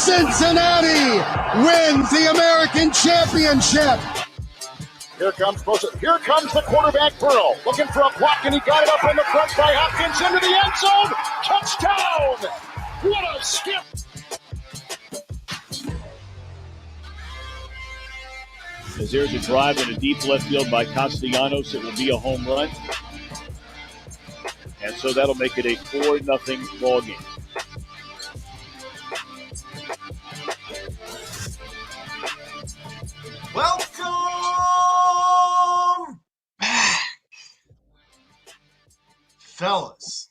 Cincinnati wins the American Championship. Here comes the quarterback, Burrow, looking for a block, and he got it up in the front by Hopkins into the end zone. Touchdown! What a skip! As there's a drive in a deep left field by Castellanos, it will be a home run. And so that'll make it a 4-0 ball game. Welcome back, fellas.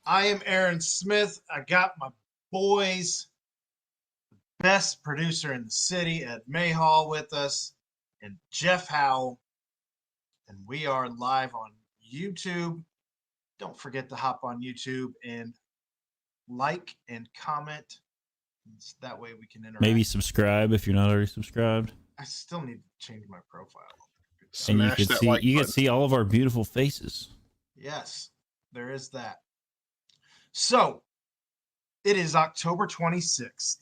I am Aaron Smith. I got my boys, best producer in the city, Ed Mayhall, with us, and Jeff Howell. And we are live on YouTube. Don't forget to hop on YouTube and like and comment. That way we can interact. Maybe subscribe if you're not already subscribed. I still need to change my profile. And you can see all of our beautiful faces. Yes, there is that. So, it is October 26th,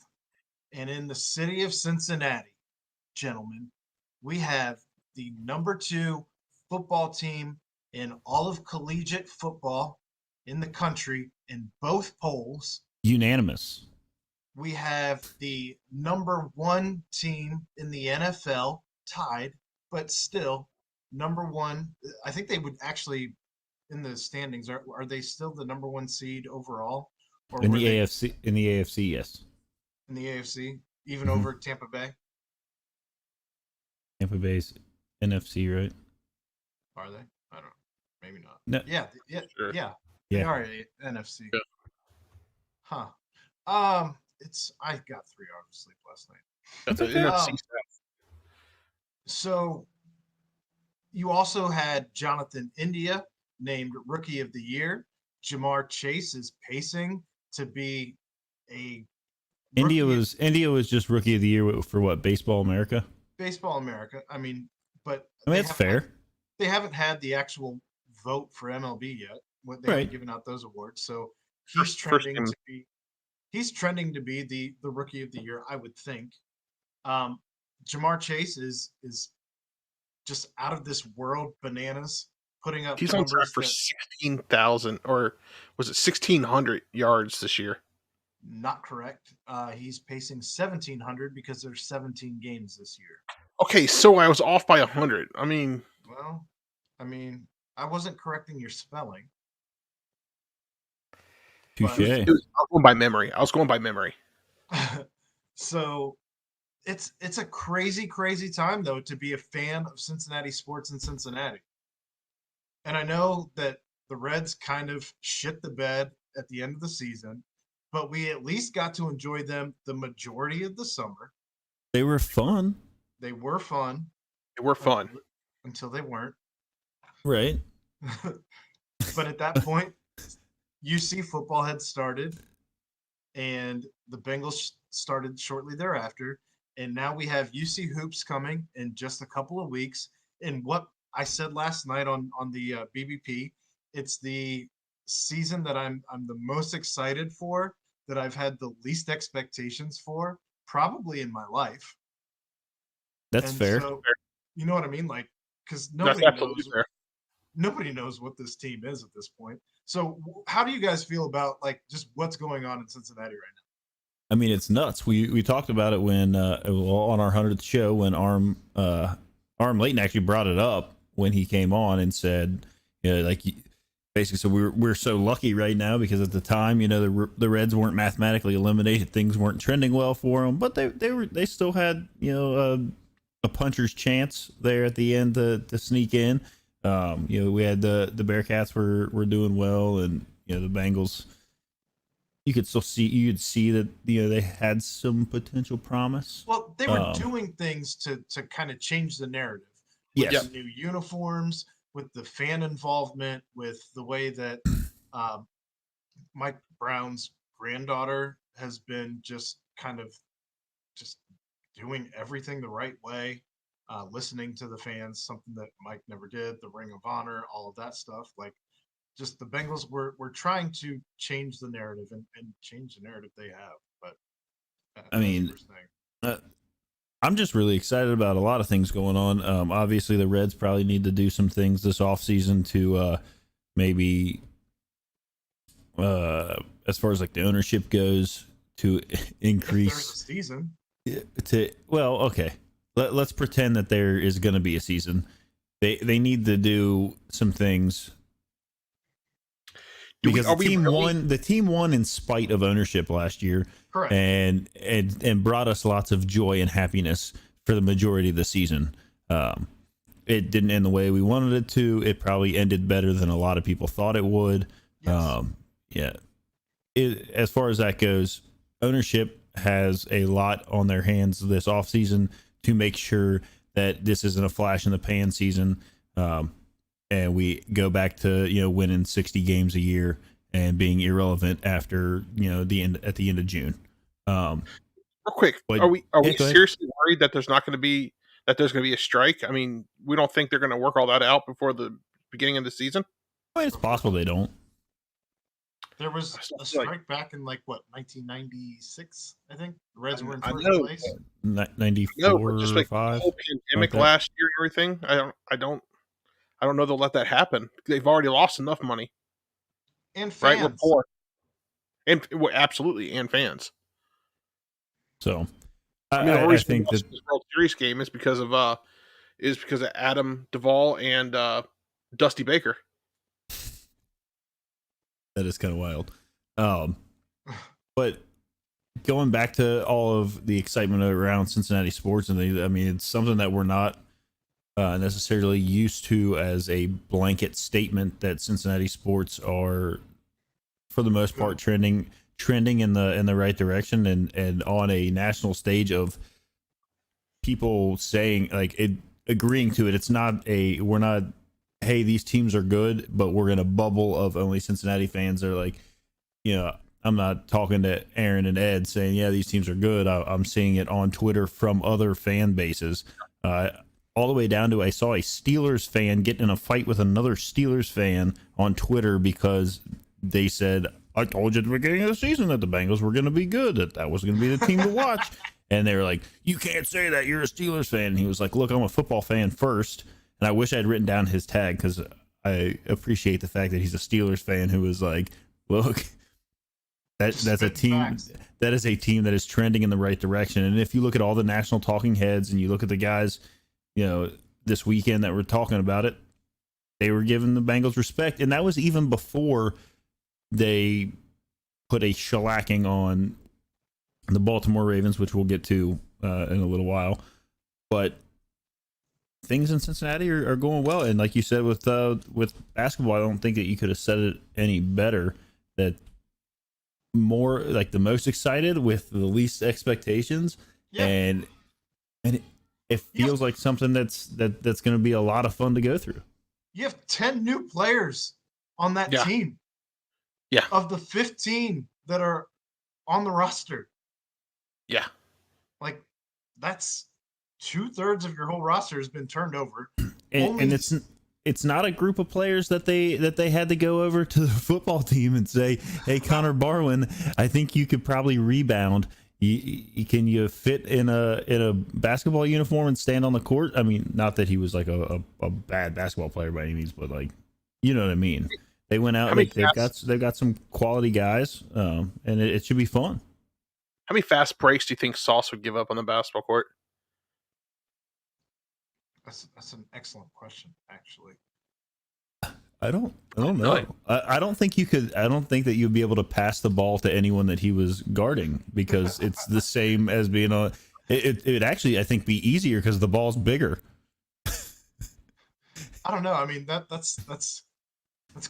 and in the city of Cincinnati, gentlemen, we have the number 2 football team in all of collegiate football in the country in both polls. Unanimous. We have the number 1 team in the NFL tied, but still number 1. I think they would actually, in the standings, are they still the number 1 seed overall? Or in the AFC, yes. In the AFC, even over Tampa Bay? Tampa Bay's NFC, right? Are they? I don't know. Maybe not. No. Yeah. Sure. Yeah. They are NFC. Yeah. Huh. I got 3 hours of sleep last night. That's an NFC stuff. So you also had Jonathan India named Rookie of the Year. Jamar Chase is pacing to be a India was just Rookie of the Year for what? Baseball America? Baseball America. I mean, that's fair. They haven't had the actual vote for MLB yet. They haven't given out those awards. So he's trending to be the Rookie of the Year, I would think. Jamar Chase is just out of this world bananas, putting up. He's on track for 16,000, or was it 1,600 yards this year? Not correct. He's pacing 1,700 because there's 17 games this year. Okay, so I was off by 100. I wasn't correcting your spelling. Touche. I was going by memory. So it's a crazy, crazy time, though, to be a fan of Cincinnati sports in Cincinnati. And I know that the Reds kind of shit the bed at the end of the season, but we at least got to enjoy them the majority of the summer. They were fun. Until they weren't. Right. But at that point, UC football had started, and the Bengals started shortly thereafter. And now we have UC hoops coming in just a couple of weeks. And what I said last night on the BBP, it's the season that I'm the most excited for, that I've had the least expectations for, probably in my life. That's fair. So, you know what I mean? Like, because nobody knows what this team is at this point. So how do you guys feel about like just what's going on in Cincinnati right now? I mean, it's nuts. We talked about it when on our 100th show when Arm Layton actually brought it up when he came on and said, basically, so we're so lucky right now because at the time, the Reds weren't mathematically eliminated, things weren't trending well for them, but they still had a puncher's chance there at the end to sneak in. We had the Bearcats were doing well, and the Bengals. You could see that they had some potential promise. Well, they were doing things to kind of change the narrative. With the new uniforms, with the fan involvement, with the way that Mike Brown's granddaughter has been just doing everything the right way, listening to the fans, something that Mike never did, the Ring of Honor, all of that stuff. Like, just the Bengals we're trying to change the narrative and change the narrative they have. But I mean, I'm just really excited about a lot of things going on. Obviously, the Reds probably need to do some things this offseason to maybe, as far as like the ownership goes, to increase. If there's a season. Okay. Let's pretend that there is going to be a season. They need to do some things. Because the team won in spite of ownership last year. Correct. And brought us lots of joy and happiness for the majority of the season. It didn't end the way we wanted it to. It probably ended better than a lot of people thought it would. Yes. As far as that goes, ownership has a lot on their hands this offseason to make sure that this isn't a flash in the pan season. And we go back to, winning 60 games a year and being irrelevant after, at the end of June. Real quick, but, are we seriously worried that there's going to be a strike? I mean, we don't think they're going to work all that out before the beginning of the season? I mean, it's possible they don't. There was a strike back in 1996, I think. The Reds were in first place. 94, no, just like 5, the whole pandemic last year and everything. I don't know they'll let that happen. They've already lost enough money. And fans. Right, we're poor. And absolutely, and fans. So I think that this World Series game is because of Adam Duvall and Dusty Baker. That is kind of wild. But going back to all of the excitement around Cincinnati sports, it's something that we're not necessarily used to as a blanket statement that Cincinnati sports are, for the most part, trending in the right direction and on a national stage of people saying agreeing to it. It's not we're not, hey, these teams are good, but we're in a bubble of only Cincinnati fans. They're like, I'm not talking to Aaron and Ed saying, yeah, these teams are good. I'm seeing it on Twitter from other fan bases, all the way down to I saw a Steelers fan get in a fight with another Steelers fan on Twitter because they said, I told you at the beginning of the season that the Bengals were going to be good, that was going to be the team to watch. And they were like, you can't say that, you're a Steelers fan. And he was like, look, I'm a football fan first. And I wish I had written down his tag because I appreciate the fact that he's a Steelers fan who was like, look, that's a team that is a team that is trending in the right direction. And if you look at all the national talking heads and you look at the guys, this weekend that we're talking about it, they were giving the Bengals respect. And that was even before they put a shellacking on the Baltimore Ravens, which we'll get to in a little while. But things in Cincinnati are going well. And like you said, with basketball, I don't think that you could have said it any better, that more like the most excited with the least expectations. Yeah. And it feels like something that's going to be a lot of fun to go through. You have 10 new players on that team. Yeah. Of the 15 that are on the roster. Yeah. That's 2/3 of your whole roster has been turned over. And it's not a group of players that they had to go over to the football team and say, hey, Connor Barwin, I think you could probably rebound. Can you fit in a basketball uniform and stand on the court? I mean, not that he was like a bad basketball player by any means, but you know what I mean. They went out. They've got some quality guys, and it should be fun. How many fast breaks do you think Sauce would give up on the basketball court? That's an excellent question, actually. I don't know. I don't think you could. I don't think that you'd be able to pass the ball to anyone that he was guarding, because it's the same as being on. It actually, I think, be easier because the ball's bigger. I don't know. I mean, that's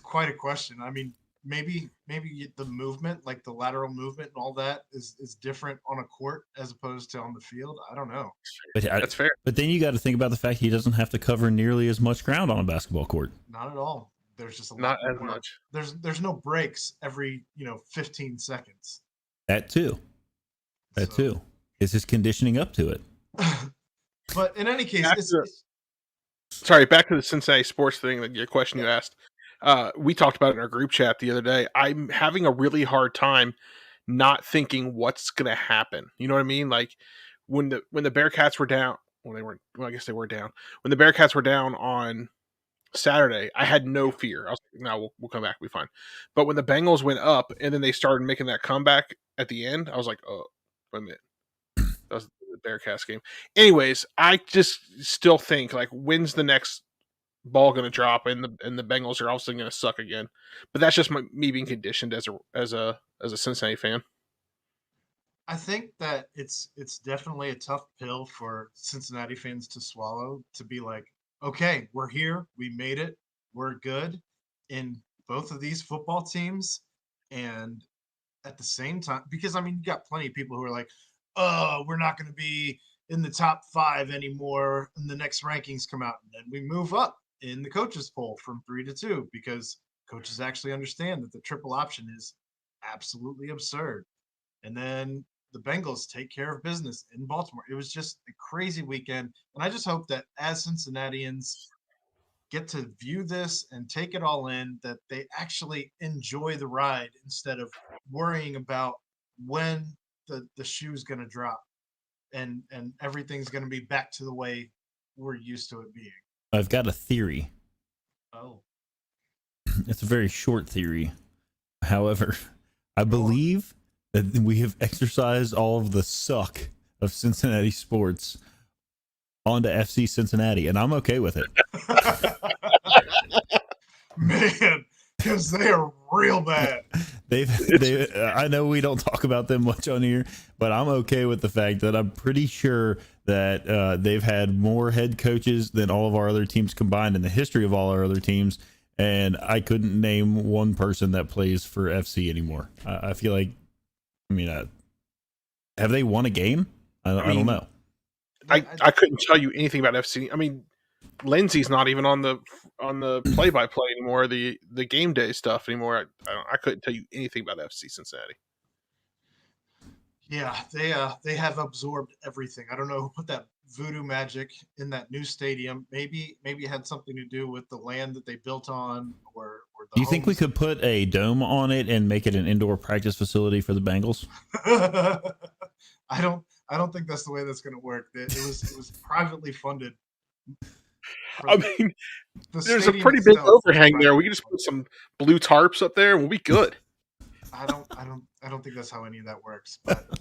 quite a question. I mean, maybe the movement, like the lateral movement and all that, is different on a court as opposed to on the field. I don't know. But that's fair. But then you got to think about the fact he doesn't have to cover nearly as much ground on a basketball court. Not at all. There's just not as much. There's no breaks every 15 seconds. That too. Is his conditioning up to it? But in any case, back to the Cincinnati sports thing, that your question you asked. We talked about it in our group chat the other day. I'm having a really hard time not thinking what's going to happen. You know what I mean? Like when the Bearcats were down, well, they weren't. Well, I guess they were down. When the Bearcats were down on Saturday, I had no fear. I was like, "No, we'll come back, we'll be fine." But when the Bengals went up and then they started making that comeback at the end, I was like, "Oh, wait a minute." That was the Bearcats game. Anyways, I just still think like, when's the next ball going to drop, and the Bengals are also going to suck again. But that's just me being conditioned as a Cincinnati fan. I think that it's definitely a tough pill for Cincinnati fans to swallow, to be like, okay, we're here, we made it, we're good in both of these football teams, and at the same time, because I mean, you got plenty of people who are like, oh, we're not going to be in the top 5 anymore and the next rankings come out, and then we move up in the coaches poll from 3 to 2 because coaches actually understand that the triple option is absolutely absurd. And then the Bengals take care of business in Baltimore. It was just a crazy weekend. And I just hope that as Cincinnatians get to view this and take it all in, that they actually enjoy the ride instead of worrying about when the shoe's going to drop and everything's going to be back to the way we're used to it being. I've got a theory. Oh. It's a very short theory. However, I believe that we have exercised all of the suck of Cincinnati sports onto FC Cincinnati, and I'm okay with it. Man, because they are real bad. I know we don't talk about them much on here, but I'm okay with the fact that I'm pretty sure that they've had more head coaches than all of our other teams combined in the history of all our other teams, and I couldn't name one person that plays for FC anymore. I feel like, I mean, have they won a game? I don't know. I couldn't tell you anything about FC. I mean, Lindsey's not even on the play-by-play anymore, the game day stuff anymore. I couldn't tell you anything about FC Cincinnati. Yeah, they have absorbed everything. I don't know who put that voodoo magic in that new stadium. Maybe it had something to do with the land that they built on, or the Do you think we could put a dome on it and make it an indoor practice facility for the Bengals? I don't think that's the way that's going to work. It was privately funded. I mean, there's a pretty big overhang there. We can just put some blue tarps up there and we'll be good. I don't think that's how any of that works. But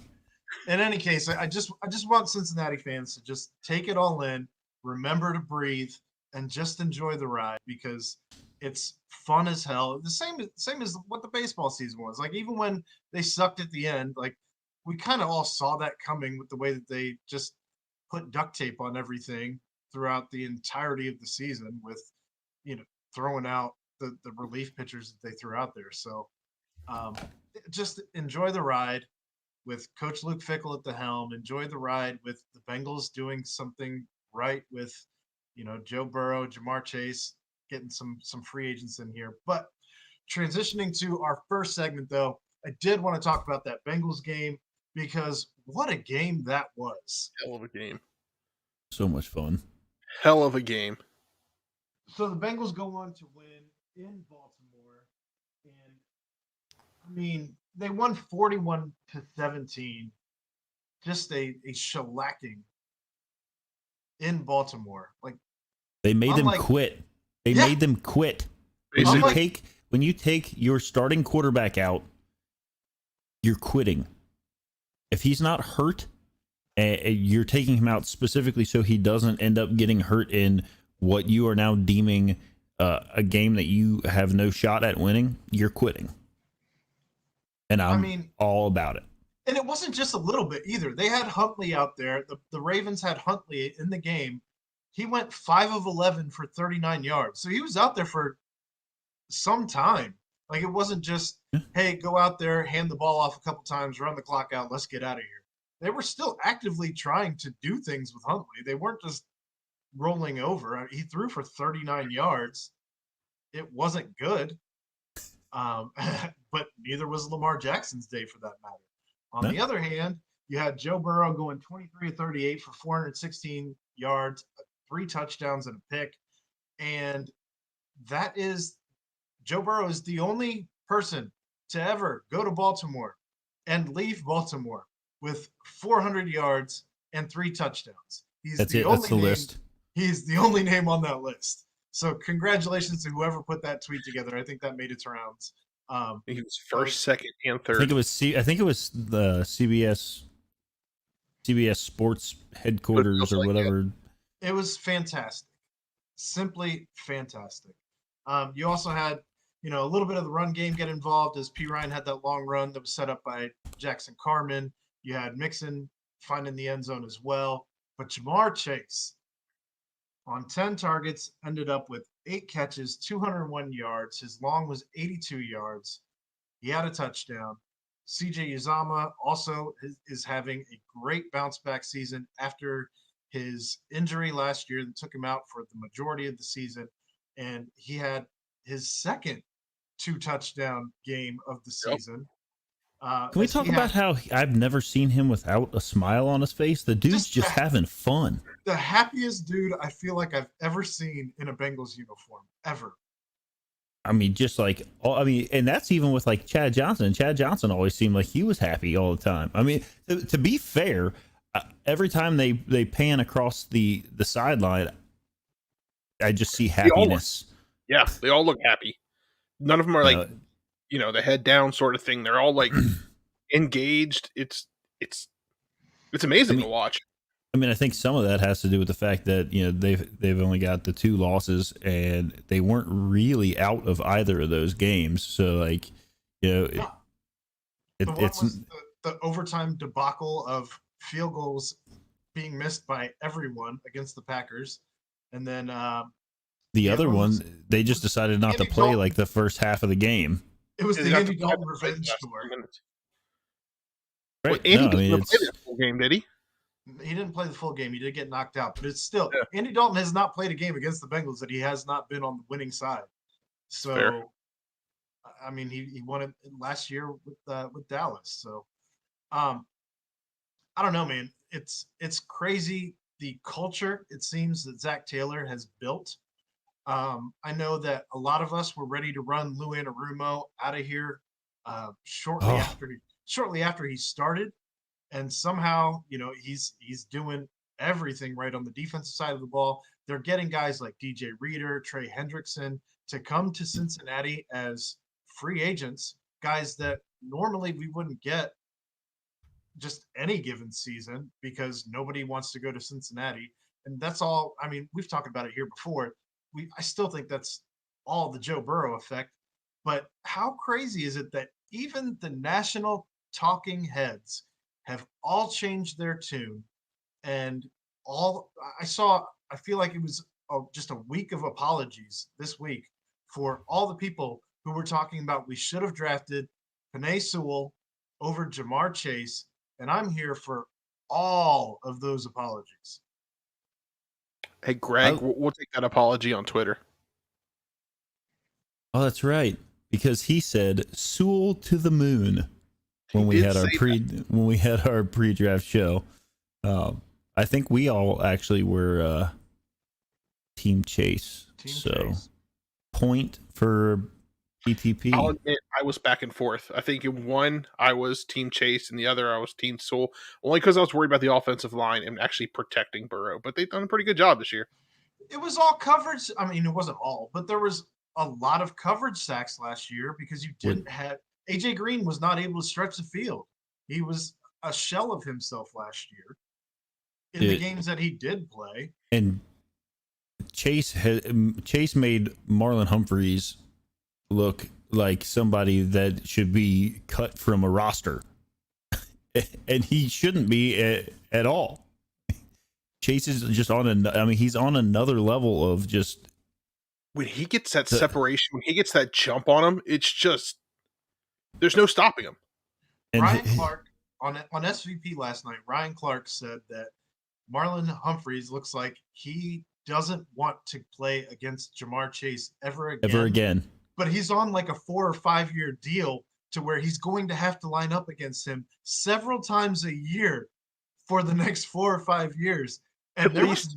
in any case, I just want Cincinnati fans to just take it all in, remember to breathe, and just enjoy the ride, because it's fun as hell. The same as what the baseball season was. Like, even when they sucked at the end, like, we kind of all saw that coming with the way that they just put duct tape on everything throughout the entirety of the season, with, throwing out the relief pitchers that they threw out there. So just enjoy the ride with Coach Luke Fickell at the helm. Enjoy the ride with the Bengals doing something right with, Joe Burrow, Jamar Chase, getting some free agents in here. But transitioning to our first segment, though, I did want to talk about that Bengals game, because what a game that was. Hell of a game. So much fun. Hell of a game. So the Bengals go on to win in Baltimore, and I mean, they won 41-17, just a shellacking in Baltimore. Like, they made them quit. They made them quit. When you take your starting quarterback out, you're quitting. If he's not hurt, you're taking him out specifically so he doesn't end up getting hurt in what you are now deeming a game that you have no shot at winning. You're quitting. And I mean, all about it. And it wasn't just a little bit either. They had Huntley out there. The Ravens had Huntley in the game. He went 5 of 11 for 39 yards. So he was out there for some time. Like, it wasn't just, hey, go out there, hand the ball off a couple times, run the clock out, let's get out of here. They were still actively trying to do things with Huntley. They weren't just rolling over. He threw for 39 yards. It wasn't good. But neither was Lamar Jackson's day, for that matter. On the other hand, you had Joe Burrow going 23 of 38 for 416 yards, 3 touchdowns and a pick. And that is Joe Burrow is the only person to ever go to Baltimore and leave Baltimore with 400 yards and 3 touchdowns. That's it. That's the list. He's the only name on that list. So congratulations to whoever put that tweet together. I think that made its rounds. He was first, second, and third. I think it was the CBS Sports headquarters or whatever. It was fantastic. Simply fantastic. You also had, a little bit of the run game get involved as P. Ryan had that long run that was set up by Jackson Carman. You had Mixon finding the end zone as well. But Jamar Chase, on 10 targets, ended up with 8 catches, 201 yards. His long was 82 yards. He had a touchdown. CJ Uzomah also is having a great bounce-back season after his injury last year that took him out for the majority of the season. And he had his second 2-touchdown game of the season. Can we talk about how I've never seen him without a smile on his face? The dude's just having fun. The happiest dude I feel like I've ever seen in a Bengals uniform, ever. I mean, and that's even with like Chad Johnson. Chad Johnson always seemed like he was happy all the time. I mean, to be fair, every time they pan across the sideline, I just see happiness. They all look happy. None of them are like, the head down sort of thing. They're all like engaged. It's amazing to watch. I mean, I think some of that has to do with the fact that they've only got the 2 losses and they weren't really out of either of those games. So like, it's the overtime debacle of field goals being missed by everyone against the Packers, and then the other one they just decided not to play like the first half of the game. It was the Andy Dalton revenge tour. Right? Andy didn't play that full game, did he? He didn't play the full game. He did get knocked out, but it's still Andy Dalton has not played a game against the Bengals that he has not been on the winning side. So, fair. I mean, he won it last year with Dallas. So, I don't know, man. It's crazy the culture it seems that Zach Taylor has built. I know that a lot of us were ready to run Lou Anarumo out of here shortly after he started. And somehow, he's doing everything right on the defensive side of the ball. They're getting guys like DJ Reader, Trey Hendrickson to come to Cincinnati as free agents, guys that normally we wouldn't get just any given season because nobody wants to go to Cincinnati. And that's all. I mean, we've talked about it here before. I still think that's all the Joe Burrow effect. But how crazy is it that even the national talking heads have all changed their tune, and I feel like it was just a week of apologies this week for all the people who were talking about we should have drafted Penei Sewell over Jamar Chase, and I'm here for all of those apologies. Hey, Greg, we'll take that apology on Twitter. Oh, that's right, because he said Sewell to the moon. When we had our pre-draft show, I think we all actually were Team Chase. Chase. Point for PTP. I'll admit I was back and forth. I think in one I was Team Chase, and the other I was Team Sewell, only because I was worried about the offensive line and actually protecting Burrow. But they've done a pretty good job this year. It was all coverage. I mean, it wasn't all, but there was a lot of coverage sacks last year because you didn't have. AJ Green was not able to stretch the field. He was a shell of himself last year in the games that he did play. And Chase made Marlon Humphreys look like somebody that should be cut from a roster. And he shouldn't be at all. Chase is just he's on another level of just. When he gets that separation, when he gets that jump on him, it's just. There's no stopping him. And Ryan Clark on SVP last night, Ryan Clark said that Marlon Humphreys looks like he doesn't want to play against Jamar Chase ever again. But he's on like a 4 or 5 year deal to where he's going to have to line up against him several times a year for the next 4 or 5 years. And there was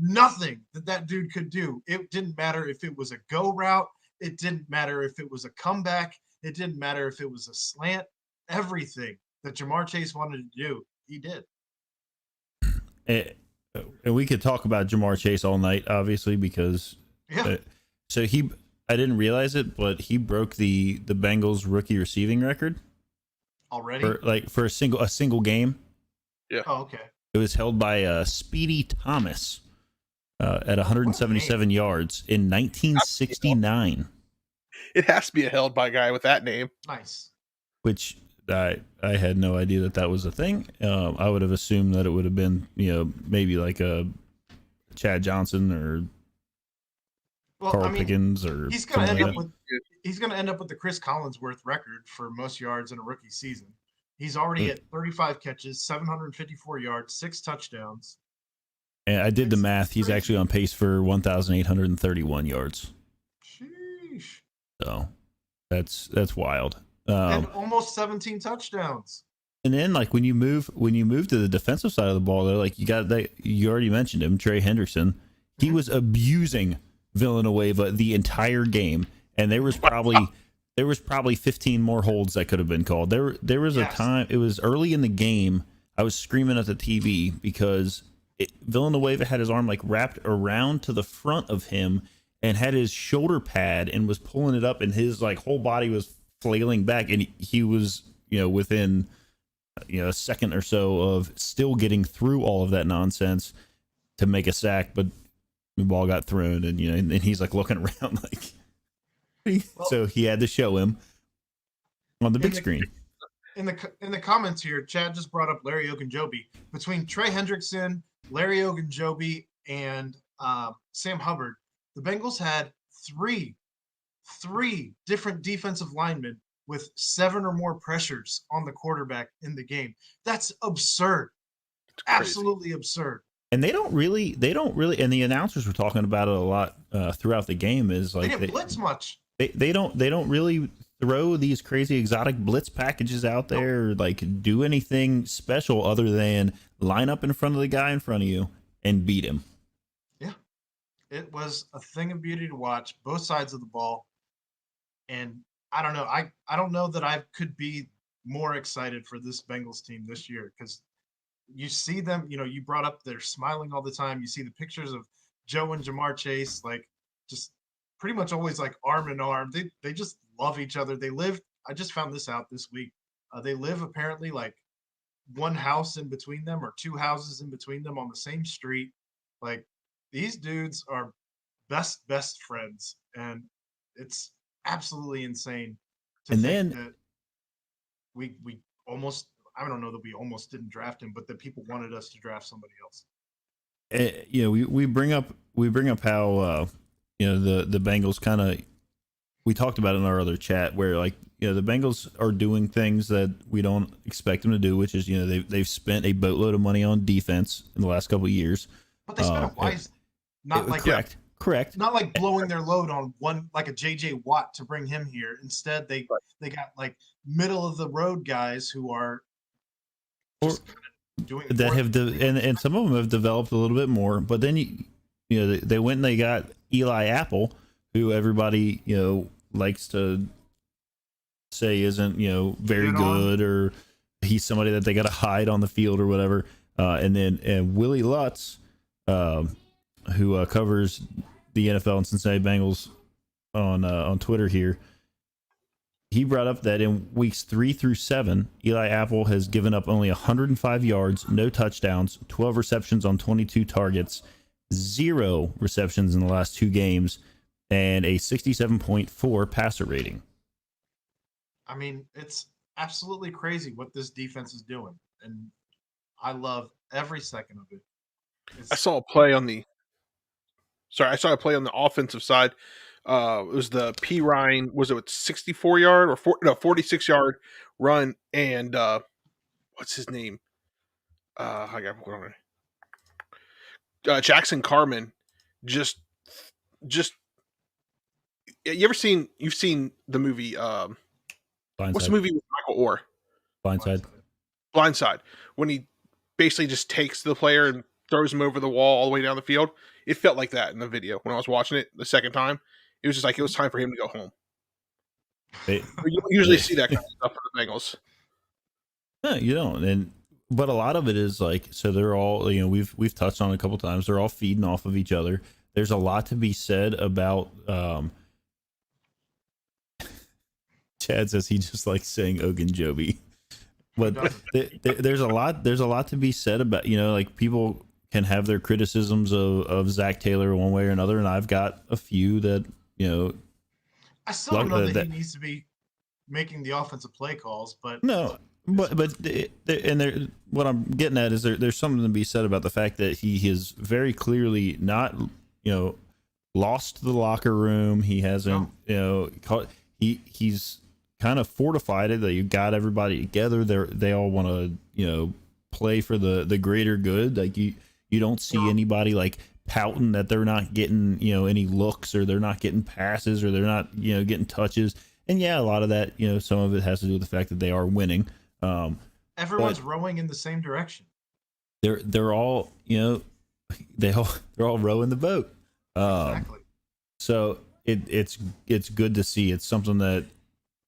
nothing that dude could do. It didn't matter if it was a go route. It didn't matter if it was a comeback. It didn't matter if it was a slant. Everything that Jamar Chase wanted to do, he did. And we could talk about Jamar Chase all night, obviously, because so I didn't realize it, but he broke the Bengals rookie receiving record already for a single game. Yeah. Oh, okay. It was held by Speedy Thomas at 177 yards in 1969. It has to be a held by guy with that name. Nice. Which I had no idea that was a thing. I would have assumed that it would have been, maybe like a Chad Johnson or Carl Pickens, or he's going to end up with the Chris Collinsworth record for most yards in a rookie season. He's already at 35 catches, 754 yards, 6 touchdowns. And I did the math. He's actually on pace for 1,831 yards. Sheesh. So that's wild. And almost 17 touchdowns. And then, like, when you move to the defensive side of the ball, though, like, you already mentioned him, Trey Hendrickson. He was abusing Villanueva the entire game, and there was probably 15 more holds that could have been called. There was a time, it was early in the game, I was screaming at the TV because Villanueva had his arm like wrapped around to the front of him and had his shoulder pad and was pulling it up, and his like whole body was flailing back, and he was within a second or so of still getting through all of that nonsense to make a sack, but the ball got thrown, and and he's like looking around like, so he had to show him on the big screen. In the comments here, Chad just brought up Larry Ogunjobi. Between Trey Hendrickson, Larry Ogunjobi, and Sam Hubbard, the Bengals had three different defensive linemen with 7 or more pressures on the quarterback in the game. That's absurd. Absolutely absurd. And they don't really, and the announcers were talking about it a lot throughout the game. Is like they didn't blitz much. They don't really throw these crazy exotic blitz packages out there, or like do anything special other than line up in front of the guy in front of you and beat him. Yeah, it was a thing of beauty to watch, both sides of the ball. And I don't know. I don't know that I could be more excited for this Bengals team this year, because you see them, you brought up they're smiling all the time. You see the pictures of Joe and Jamar Chase, like just pretty much always like arm in arm. They just love each other. They live, I just found this out this week. They live apparently like one house in between them or 2 houses in between them on the same street. Like, these dudes are best friends, and it's absolutely insane to think that we almost, I don't know that we almost didn't draft him, but that people wanted us to draft somebody else. We bring up how the Bengals kind of, we talked about it in our other chat where like the Bengals are doing things that we don't expect them to do, which is they've spent a boatload of money on defense in the last couple of years. But they spent it wisely, not like correct. Not like blowing their load on one, like a JJ Watt to bring him here. Instead, they got like middle of the road guys who are just doing that have and some of them have developed a little bit more. But then they went and they got Eli Apple, who everybody likes to say isn't very good, or he's somebody that they got to hide on the field or whatever. And Willie Lutz, who covers the NFL and Cincinnati Bengals on Twitter here, he brought up that in weeks 3 through 7, Eli Apple has given up only 105 yards, no touchdowns, 12 receptions on 22 targets, 0 receptions in the last 2 games, and a 67.4 passer rating. I mean, it's absolutely crazy what this defense is doing, and I love every second of it. I saw a play on the offensive side. It was the P. Ryan, was it 64-yard or 46-yard run, and what's his name? I got one. Jackson Carman just you've seen the movie Blindside. What's the movie with Michael Orr? Blindside, when he basically just takes the player and throws him over the wall all the way down the field. It felt like that in the video when I was watching it the second time. It was just like it was time for him to go home. They, You don't usually see that kind of stuff for the Bengals. no, you don't. But a lot of it is like, so they're all, you know, we've touched on it a couple times. They're all feeding off of each other. There's a lot to be said about. Chad says he just likes saying Ogunjobi, but there's a lot to be said about, you know, like people can have their criticisms of Zach Taylor one way or another, and I've got a few that, you know. I still don't know that he needs to be making the offensive play calls, but no. But what I'm getting at is there's something to be said about the fact that he is very clearly not, you know, lost the locker room. He hasn't, you know, he's kind of fortified it that you got everybody together. They all want to, you know, play for the greater good. Like you don't see anybody like pouting that they're not getting, you know, any looks or they're not getting passes or they're not, you know, getting touches. And yeah, a lot of that, you know, some of it has to do with the fact that they are winning. Everyone's rowing in the same direction. They're all, you know, they're all rowing the boat. Exactly. So it's good to see. It's something that,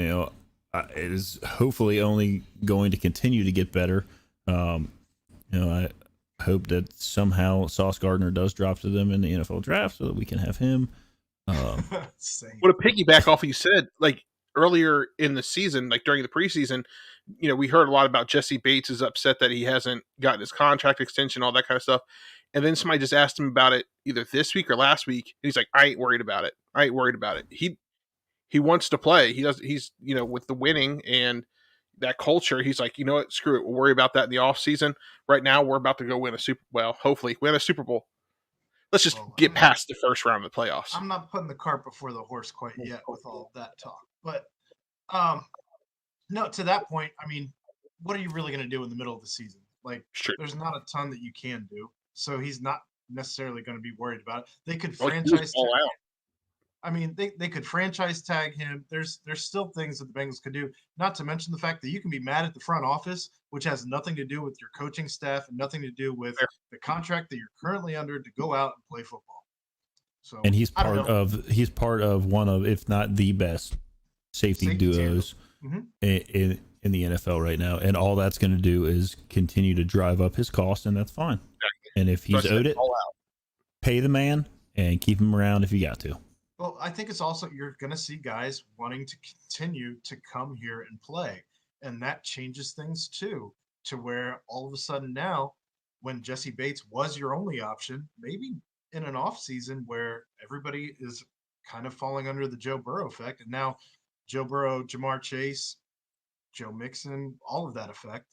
you know, is hopefully only going to continue to get better. You know, I hope that somehow Sauce Gardner does drop to them in the NFL draft so that we can have him. What a piggyback off what you said, like earlier in the season, like during the preseason, you know, we heard a lot about Jesse Bates is upset that he hasn't gotten his contract extension, all that kind of stuff. And then somebody just asked him about it either this week or last week. And he's like, I ain't worried about it. He wants to play. He's, you know, with the winning and that culture, he's like, you know what, screw it. We'll worry about that in the off season. Right now, we're about to go hopefully win a Super Bowl. Let's just get past the first round of the playoffs. I'm not putting the cart before the horse quite yet with all of that talk. But no, to that point, I mean, what are you really going to do in the middle of the season? Like, there's not a ton that you can do. So he's not necessarily going to be worried about it. They could franchise tag him. I mean, they could franchise tag him. There's still things that the Bengals could do, not to mention the fact that you can be mad at the front office, which has nothing to do with your coaching staff and nothing to do with the contract that you're currently under to go out and play football. So, and he's part of one of, if not the best safety duos in the NFL right now. And all that's going to do is continue to drive up his cost, and that's fine. And if he's owed it, pay the man and keep him around if you got to. Well, I think it's also, you're going to see guys wanting to continue to come here and play. And that changes things too, to where all of a sudden now, when Jesse Bates was your only option, maybe in an off season where everybody is kind of falling under the Joe Burrow effect. And now Joe Burrow, Jamar Chase, Joe Mixon, all of that effect,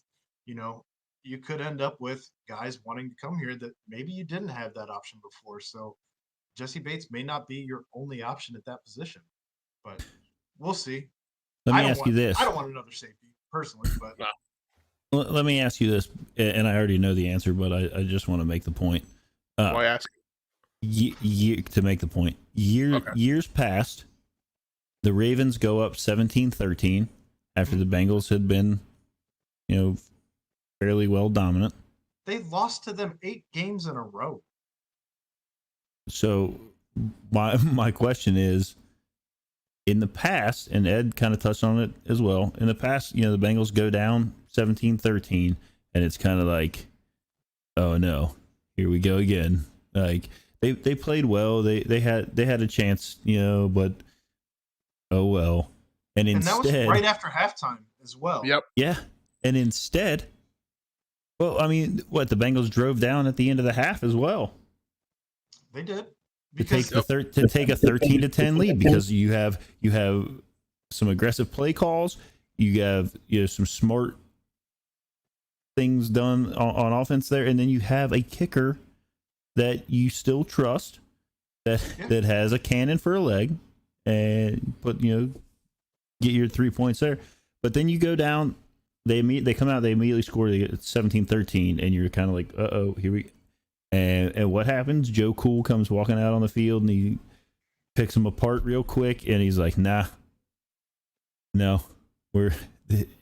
you know, you could end up with guys wanting to come here that maybe you didn't have that option before. So Jesse Bates may not be your only option at that position, but we'll see. Let me ask you this. I don't want another safety personally, but let me ask you this, and I already know the answer, but I just want to make the point. Why ask? To make the point. Years past, the Ravens go up 17-13 after the Bengals had been, you know, fairly well dominant. They lost to them 8 games in a row. So my question is, in the past, and Ed kind of touched on it as well, in the past, you know, the Bengals go down 17-13, and it's kind of like, oh no, here we go again. Like they played well, they had a chance, you know, but oh well. And instead, that was right after halftime as well. Yep. Yeah. And instead, well, I mean, the Bengals drove down at the end of the half as well. They did. To take a 13-10 lead, because you have some aggressive play calls, you have some smart things done on offense there, and then you have a kicker that you still trust that has a cannon for a leg, and get your 3 points there. But then you go down, they come out, they immediately score, they get 17-13, and you're kind of like, uh-oh, here we. And what happens? Joe Cool comes walking out on the field, and he picks them apart real quick, and he's like, "No, we're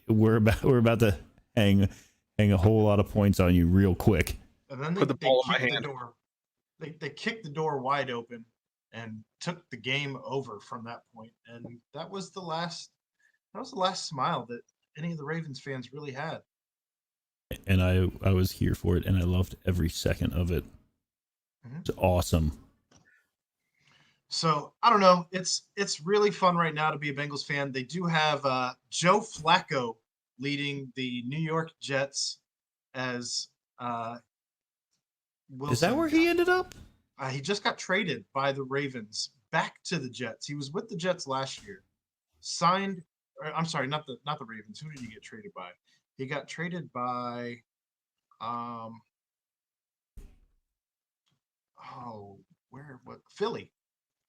about to hang a whole lot of points on you real quick." And then they kick the door wide open, and took the game over from that point. And that was the last smile that any of the Ravens fans really had. And I was here for it, and I loved every second of it. It's awesome. So I don't know. It's really fun right now to be a Bengals fan. They do have Joe Flacco leading the New York Jets as Wilson. Is that where he ended up? He just got traded by the Ravens back to the Jets. He was with the Jets last year. I'm sorry, not the Ravens. Who did he get traded by? He got traded by Philly.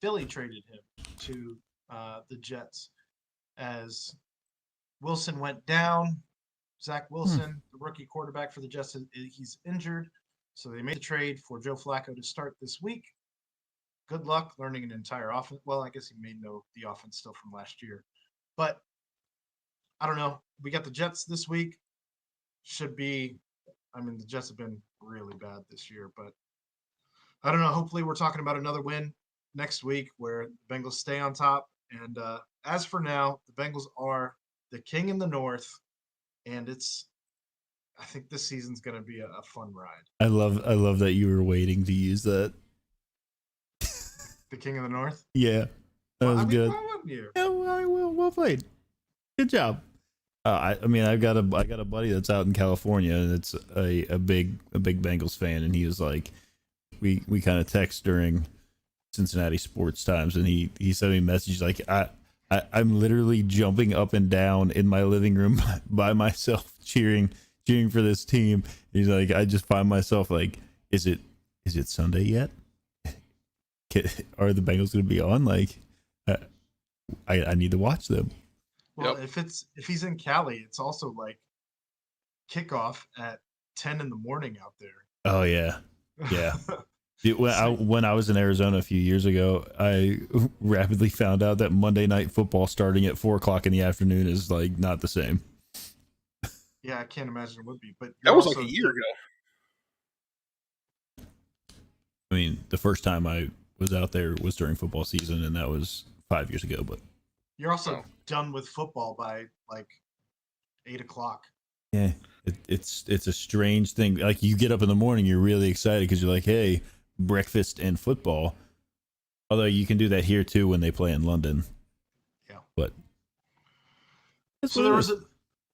Philly traded him to the Jets as Wilson went down. Zach Wilson, the rookie quarterback for the Jets, he's injured. So they made the trade for Joe Flacco to start this week. Good luck learning an entire offense. Well, I guess he may know the offense still from last year. But I don't know. We got the Jets this week. The Jets have been really bad this year, but I don't know. Hopefully we're talking about another win next week where the Bengals stay on top. And as for now, the Bengals are the king in the North, and I think this season's going to be a fun ride. I love that you were waiting to use that. The king of the North? Yeah. That was good. Why wouldn't you? Yeah, well played. Good job. I've got a buddy that's out in California, and it's a big Bengals fan, and he was like, we kind of text during Cincinnati sports times, and he sent me a message like, I'm literally jumping up and down in my living room by myself cheering for this team. He's like, I just find myself like, is it Sunday yet? Are the Bengals going to be on? Like, I need to watch them. Well, if he's in Cali, it's also like kickoff at 10 in the morning out there. Oh yeah. When I was in Arizona a few years ago, I rapidly found out that Monday Night Football starting at 4:00 in the afternoon is like not the same. Yeah, I can't imagine it would be. But that was like a year ago. I mean, the first time I was out there was during football season, and that was 5 years ago. But you're also done with football by like 8:00. Yeah, it's a strange thing. Like, you get up in the morning, you're really excited because you're like, hey, breakfast and football. Although you can do that here too when they play in London. Yeah, but so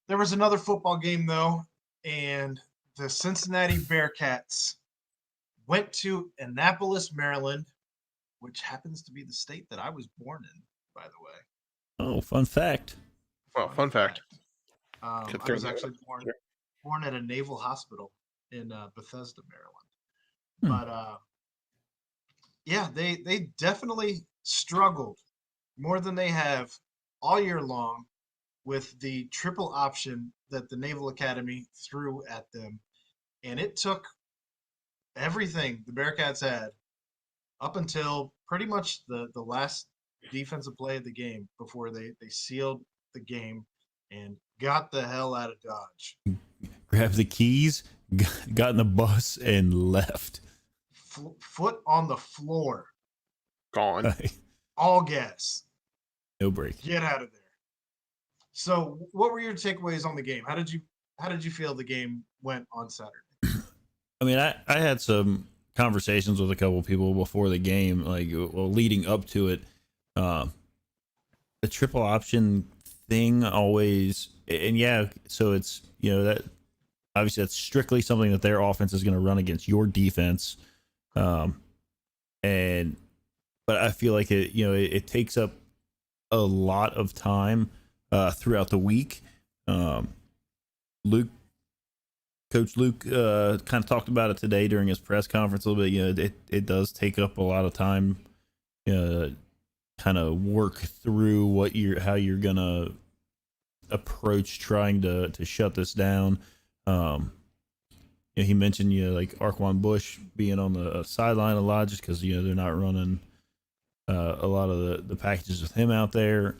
there was another football game though, and the Cincinnati Bearcats went to Annapolis, Maryland, which happens to be the state that I was born in, by the way. Oh, fun fact. Well, fun fact. I was actually born at a naval hospital in Bethesda, Maryland. But yeah, they definitely struggled more than they have all year long with the triple option that the Naval Academy threw at them. And it took everything the Bearcats had up until pretty much the last defensive play of the game before they sealed the game and got the hell out of Dodge. Grabbed the keys, got in the bus, and left. Foot on the floor. Gone. Right. All gas. No break. Get out of there. So, what were your takeaways on the game? How did you feel the game went on Saturday? I mean, I had some conversations with a couple of people before the game, like, well, leading up to it. The triple option thing always, and yeah, so it's, that obviously that's strictly something that their offense is going to run against your defense. But I feel like it takes up a lot of time throughout the week. Coach Luke kind of talked about it today during his press conference a little bit. It does take up a lot of time, kind of work through how you're gonna approach trying to shut this down. He mentioned like Arquan Bush being on the sideline a lot just because they're not running a lot of the packages with him out there.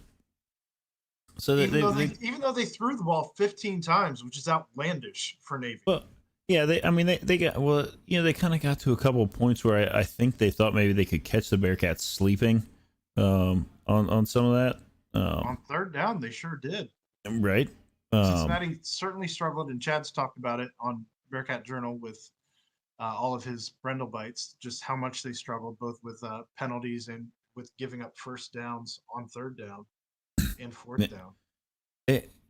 So even though they threw the ball 15 times, which is outlandish for Navy. Well, Yeah, they got, well, they kind of got to a couple of points where I think they thought maybe they could catch the Bearcats sleeping on some of that. On third down, they sure did. Right. Cincinnati certainly struggled, and Chad's talked about it on Bearcat Journal with all of his Brendel bites, just how much they struggled both with penalties and with giving up first downs on third down and fourth down.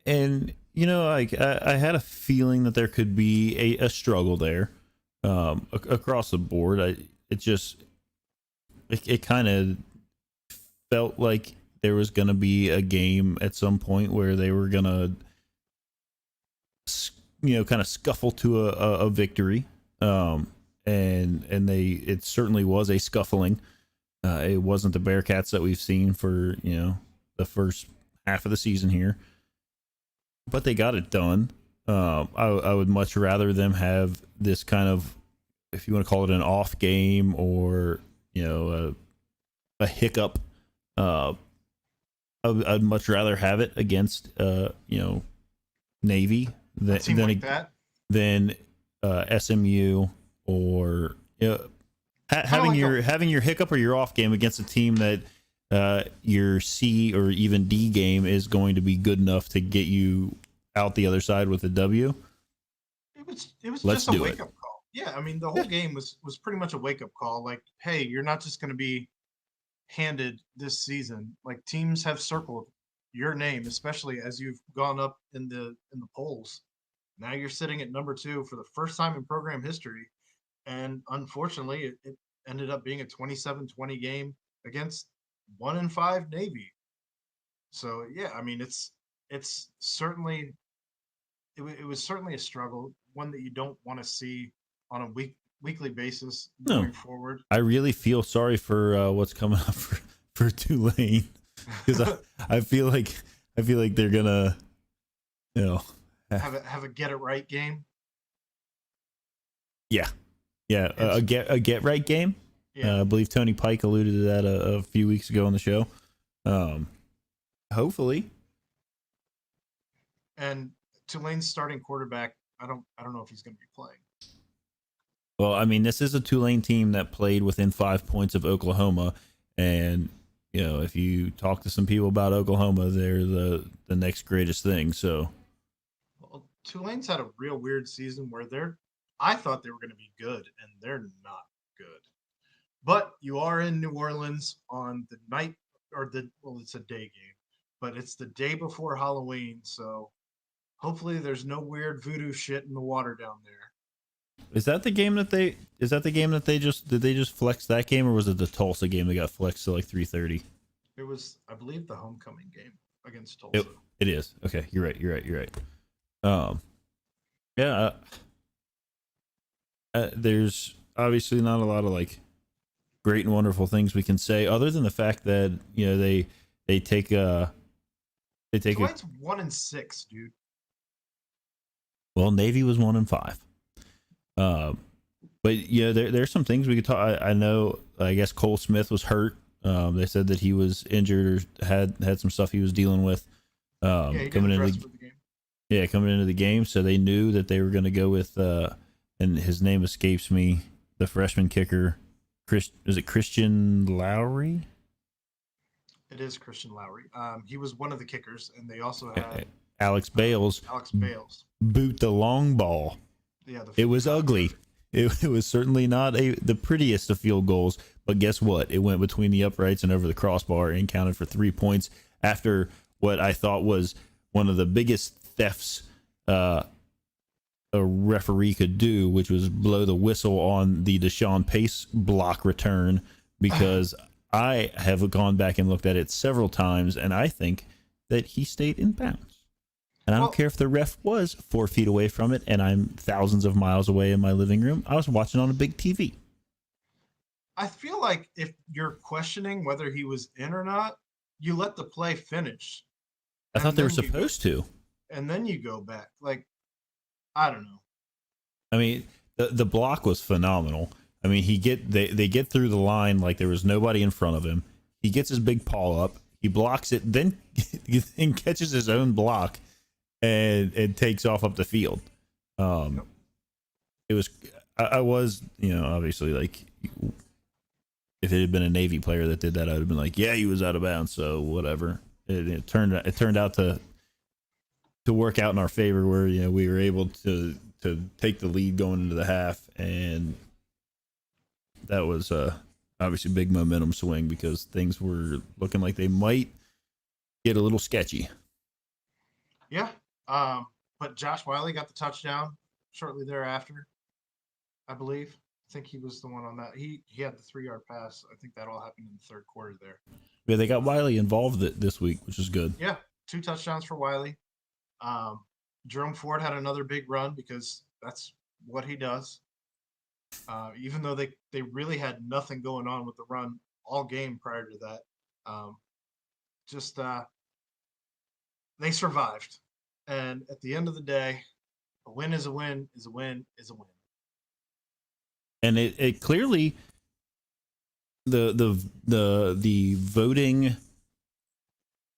And like I had a feeling that there could be a struggle there across the board. It kind of felt like there was going to be a game at some point where they were going to kind of scuffle to a victory, and it certainly was a scuffling. It wasn't the Bearcats that we've seen for the first half of the season here, but they got it done. I would much rather them have this kind of, if you want to call it an off game or a hiccup. I'd much rather have it against Navy than SMU, or having your hiccup or your off game against a team that your C or even D game is going to be good enough to get you out the other side with a W. It was just a wake up call. Yeah, I mean the whole game was pretty much a wake up call. Like, hey, you're not just going to be handed this season. Like, teams have circled your name, especially as you've gone up in the polls. Now you're sitting at number 2 for the first time in program history, and unfortunately, it ended up being a 27-20 game against 1-5 Navy. So yeah, I mean it's certainly it was certainly a struggle, one that you don't want to see on a weekly basis going forward. I really feel sorry for what's coming up for Tulane, because I feel like they're gonna have a get it right game. Yeah, a get right game. Yeah. I believe Tony Pike alluded to that a few weeks ago on the show. Hopefully. And Tulane's starting quarterback, I don't know if he's going to be playing. Well, I mean, this is a Tulane team that played within 5 points of Oklahoma, and if you talk to some people about Oklahoma, they're the next greatest thing. So, well, Tulane's had a real weird season where I thought they were going to be good, and they're not good. But you are in New Orleans on the night, it's a day game, but it's the day before Halloween, so hopefully there's no weird voodoo shit in the water down there. Is that the game that they just flex that game, or was it the Tulsa game that got flexed to like 3:30? It was, I believe, the homecoming game against Tulsa. It is. Okay, you're right. Yeah. There's obviously not a lot of like great and wonderful things we can say, other than the fact that they take Tulane's 1-6, dude. Well, Navy was 1-5. But there's some things we could talk. I know. I guess Cole Smith was hurt. They said that he was injured or had some stuff he was dealing with. Coming into the game, so they knew that they were going to go with. And his name escapes me. The freshman kicker, is it Christian Lowry? It is Christian Lowry. He was one of the kickers, and they also had Alex Bales. Boot the long ball. Yeah, it was ugly. It was certainly not the prettiest of field goals, but guess what? It went between the uprights and over the crossbar and counted for 3 points after what I thought was one of the biggest thefts a referee could do, which was blow the whistle on the Deshaun Pace block return, because I have gone back and looked at it several times, and I think that he stayed in bounds. And I don't care if the ref was 4 feet away from it and I'm thousands of miles away in my living room. I was watching on a big TV. I feel like if you're questioning whether he was in or not, you let the play finish. I thought they were supposed to. And then you go back. Like, I don't know. I mean, the block was phenomenal. I mean, they get through the line like there was nobody in front of him. He gets his big paw up. He blocks it, then catches his own block. And it takes off up the field. it was. I was, obviously, like, if it had been a Navy player that did that, I would have been like, yeah, he was out of bounds, so whatever. It turned out to work out in our favor, where we were able to take the lead going into the half, and that was obviously a big momentum swing because things were looking like they might get a little sketchy. Yeah, but Josh Wiley got the touchdown shortly thereafter, I believe. I think he was the one on that. He had the 3-yard pass. I think that all happened in the third quarter there. Yeah, they got Wiley involved this week, which is good. Yeah, 2 touchdowns for Wiley. Jerome Ford had another big run because that's what he does. Even though they really had nothing going on with the run all game prior to that. They survived. And at the end of the day, a win is a win is a win is a win. And it clearly the voting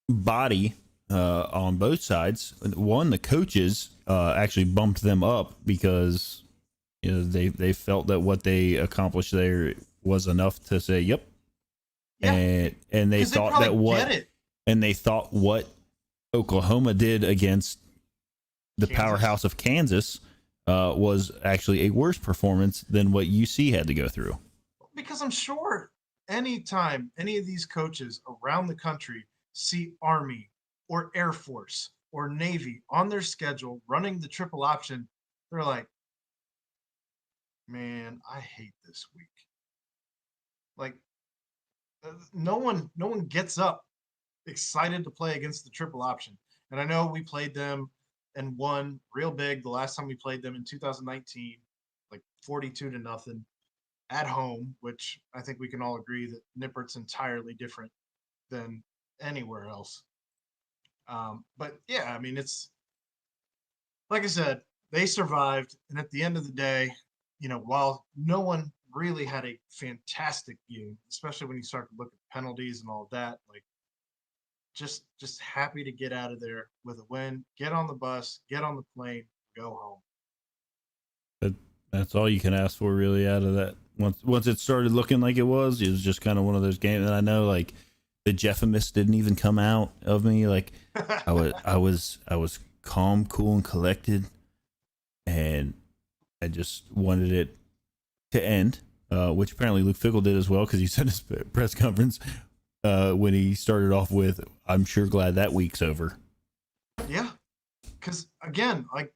body on both sides, the coaches actually bumped them up because they felt that what they accomplished there was enough to say yep. Yeah. And they thought they thought what Oklahoma did against the powerhouse of Kansas was actually a worse performance than what UC had to go through. Because I'm sure anytime any of these coaches around the country see Army or Air Force or Navy on their schedule running the triple option, they're like, man, I hate this week. Like, no one gets up excited to play against the triple option. And I know we played them and won real big the last time we played them in 2019, like 42-0 at home, which I think we can all agree that Nippert's entirely different than anywhere else. But yeah, I mean, it's like I said, they survived. And at the end of the day, while no one really had a fantastic game, especially when you start to look at penalties and all of that, like just happy to get out of there with a win, get on the bus, get on the plane, go home. That's all you can ask for really out of that. Once it started looking like it was just kind of one of those games. And I know like the Jeffimus didn't even come out of me. Like I was calm, cool, and collected, and I just wanted it to end, which apparently Luke Fickell did as well, because he said his press conference when he started off with, "I'm sure glad that week's over." Yeah, because again, like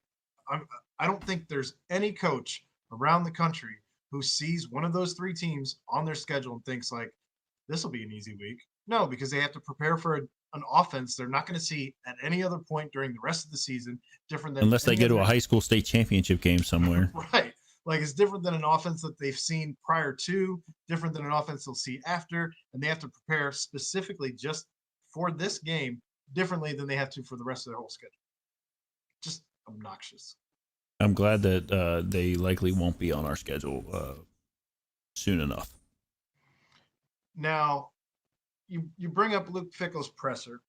I don't think there's any coach around the country who sees one of those 3 teams on their schedule and thinks like, this will be an easy week. No, because they have to prepare for an offense they're not going to see at any other point during the rest of the season, different than unless they go to a high school state championship game somewhere. Right. Like it's different than an offense that they've seen prior to, different than an offense they'll see after, and they have to prepare specifically just for this game differently than they have to for the rest of their whole schedule. Just obnoxious. I'm glad that they likely won't be on our schedule soon enough. Now, you bring up Luke Fickell's presser,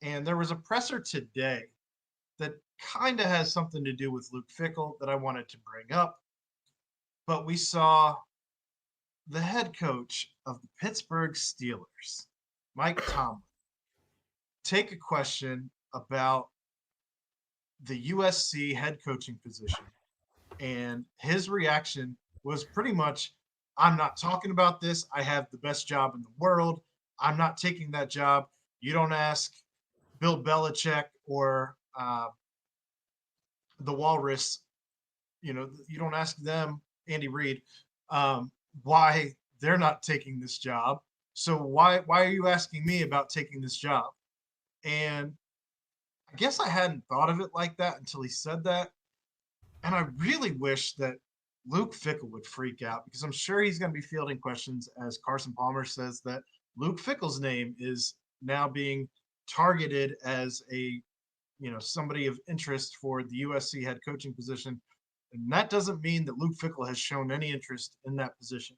and there was a presser today that kind of has something to do with Luke Fickell that I wanted to bring up. But we saw the head coach of the Pittsburgh Steelers, Mike Tomlin, take a question about the USC head coaching position. And his reaction was pretty much, I'm not talking about this. I have the best job in the world. I'm not taking that job. You don't ask Bill Belichick or the Walrus, you don't ask them, Andy Reid, why they're not taking this job. So why are you asking me about taking this job? And I guess I hadn't thought of it like that until he said that. And I really wish that Luke Fickell would freak out, because I'm sure he's going to be fielding questions as Carson Palmer says that Luke Fickell's name is now being targeted as a, somebody of interest for the USC head coaching position. And that doesn't mean that Luke Fickell has shown any interest in that position.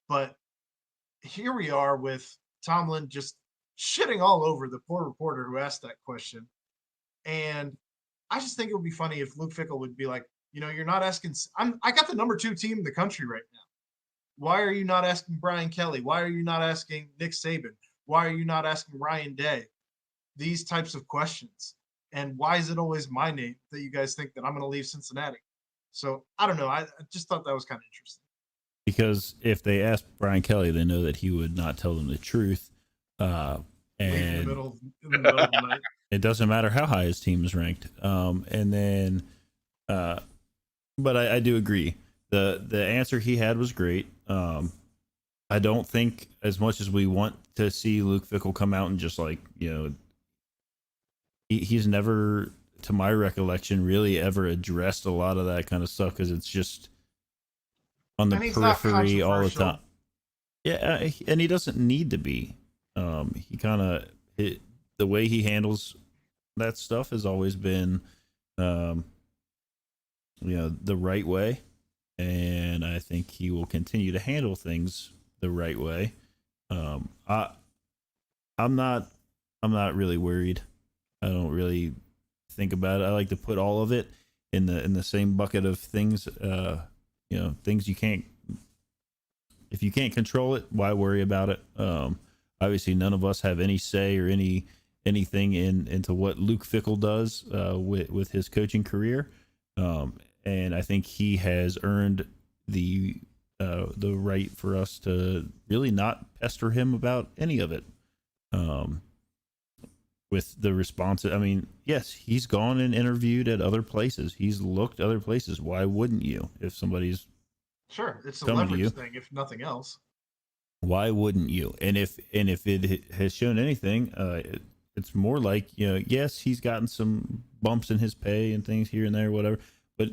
But here we are with Tomlin just shitting all over the poor reporter who asked that question. And I just think it would be funny if Luke Fickell would be like, You know, you're not asking. I got the number 2 team in the country right now. Why are you not asking Brian Kelly? Why are you not asking Nick Saban? Why are you not asking Ryan Day? These types of questions. And why is it always my name that you guys think that I'm going to leave Cincinnati? So I don't know. I just thought that was kind of interesting. Because if they asked Brian Kelly, they know that he would not tell them the truth. And in the middle of the night. It doesn't matter how high his team is ranked. And then, but I do agree. The answer he had was great. I don't think, as much as we want to see Luke Fickell come out and just like, you know, he's never, to my recollection, really ever addressed a lot of that kind of stuff, because it's just on the periphery all the time. Yeah, and he doesn't need to be. He kind of, the way he handles that stuff has always been, you know, the right way, and I think he will continue to handle things the right way. I'm not really worried. I don't really think about it. I like to put all of it in the same bucket of things. You know, things you can't. If you can't control it, why worry about it? Obviously, none of us have any say or anything into what Luke Fickell does with his coaching career, and I think he has earned the right for us to really not pester him about any of it. With the response, I mean, yes, he's gone and interviewed at other places. He's looked other places. Why wouldn't you? If somebody's sure, it's a leverage thing, if nothing else. Why wouldn't you? And if it has shown anything, it's more like, you know, yes, he's gotten some bumps in his pay and things here and there, whatever, but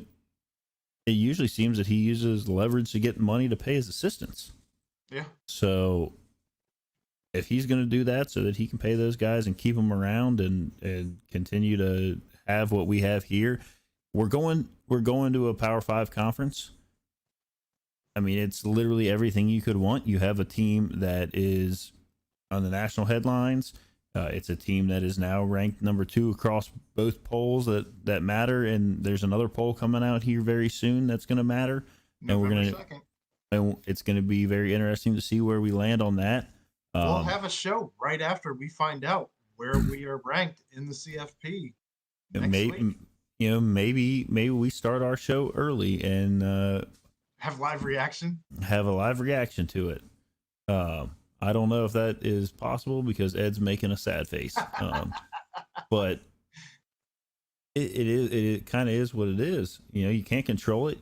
it usually seems that he uses leverage to get money to pay his assistants. Yeah. So if he's going to do that so that he can pay those guys and keep them around and continue to have what we have here, we're going to a Power 5 conference. I mean, it's literally everything you could want. You have a team that is on the national headlines. It's a team that is now ranked number 2 across both polls that matter. And there's another poll coming out here very soon that's going to matter. And it's going to be very interesting to see where we land on that. We'll have a show right after we find out where we are ranked in the CFP next week. You know, maybe we start our show early and have live reaction. Have a live reaction to it. I don't know if that is possible because Ed's making a sad face. But it kind of is what it is. You know, you can't control it.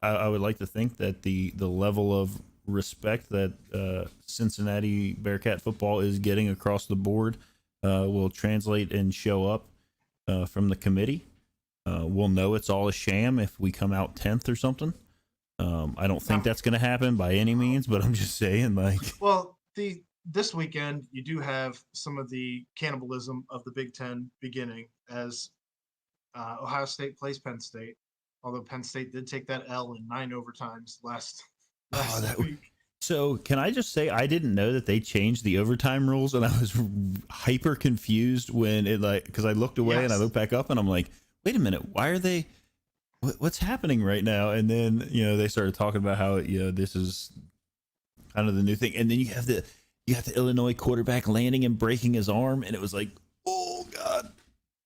I would like to think that the level of respect that Cincinnati Bearcat football is getting across the board will translate and show up from the committee. We'll know it's all a sham if we come out 10th or something. I don't think that's going to happen by any means, but I'm just saying, like. Well, this weekend you do have some of the cannibalism of the Big Ten beginning as Ohio State plays Penn State. Although Penn State did take that L in 9 overtimes last week. So can I just say I didn't know that they changed the overtime rules, and I was hyper confused when because I looked away and I looked back up and I'm like, wait a minute, why are they? What's happening right now? And then, you know, they started talking about how, you know, this is kind of the new thing. And then you have the Illinois quarterback landing and breaking his arm, and it was like, oh God,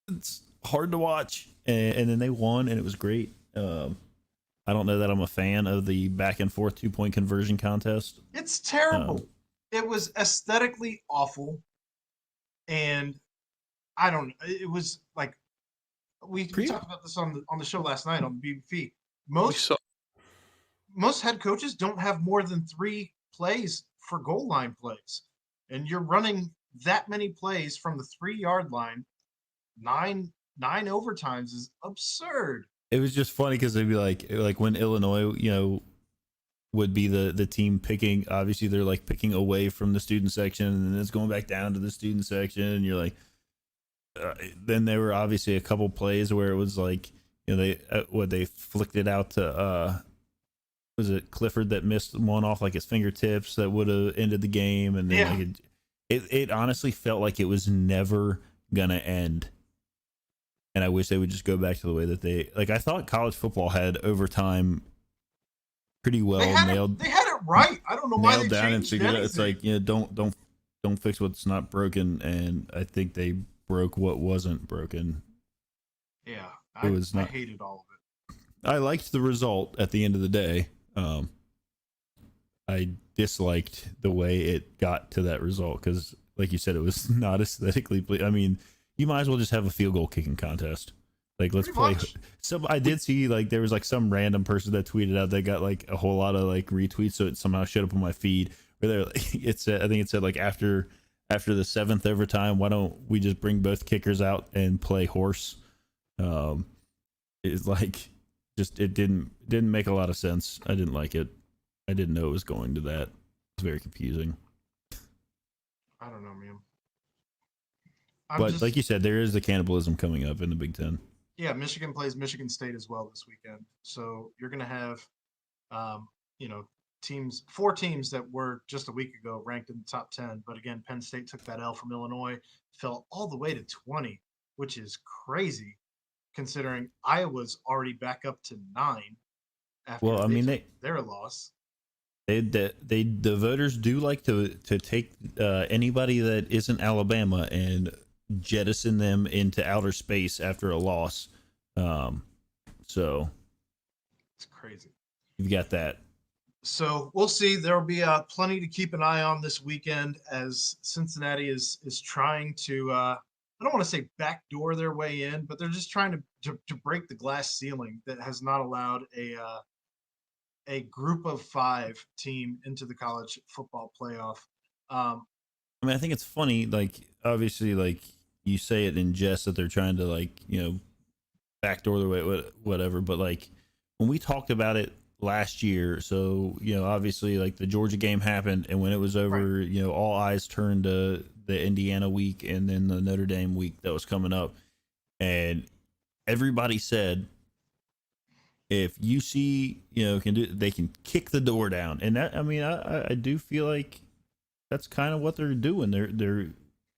it's hard to watch. And then they won, and it was great. I don't know that I'm a fan of the back and forth 2-point conversion contest. It's terrible. It was aesthetically awful. And I don't know. It was like, we talked about this on the show last night on BBP. Most head coaches don't have more than 3 plays for goal line plays. And you're running that many plays from the 3-yard line. 9 overtimes is absurd. It was just funny because they'd be like when Illinois, you know, would be the team picking. Obviously, they're like picking away from the student section, and then it's going back down to the student section, and you're like. Then there were obviously a couple plays where it was like, you know, they flicked it out to was it Clifford that missed one off like his fingertips that would have ended the game, and then it honestly felt like it was never gonna end. and I wish they would just go back to the way that they like. I thought college football had overtime pretty well nailed. They had it right. I don't know why they down and changed figured anything. it's like, don't fix what's not broken, and I think they broke what wasn't broken. Yeah, I hated all of it. I liked the result at the end of the day. I disliked the way it got to that result because, like you said, it was not aesthetically. I mean, you might as well just have a field goal kicking contest. Like, let's play. Some I did see like there was like some random person that tweeted out that got like a whole lot of like retweets, so it somehow showed up on my feed. Where they're like, it said, I think it said like after the seventh overtime, why don't we just bring both kickers out and play horse? It's like just it didn't make a lot of sense. I didn't like it. I didn't know it was going to that. It was very confusing. I don't know, man. But like you said, there is the cannibalism coming up in the Big Ten. Yeah, Michigan plays Michigan State as well this weekend. So you're going to have, four teams that were just a week ago ranked in the top 10. But again, Penn State took that L from Illinois, fell all the way to 20, which is crazy considering Iowa's already back up to 9 after their loss. The voters do like to take anybody that isn't Alabama and jettison them into outer space after a loss. So it's crazy. You've got that. So we'll see. There will be plenty to keep an eye on this weekend as Cincinnati is trying to. I don't want to say backdoor their way in, but they're just trying to break the glass ceiling that has not allowed a group of 5 team into the college football playoff. I mean, I think it's funny. Like, obviously, like you say it in jest that they're trying to like backdoor their way, whatever. But like when we talked about it last year, so obviously like the Georgia game happened, and when it was over, right, all eyes turned to the Indiana week and then the Notre Dame week that was coming up, and everybody said if UC they can kick the door down, and that I do feel like that's kind of what they're doing.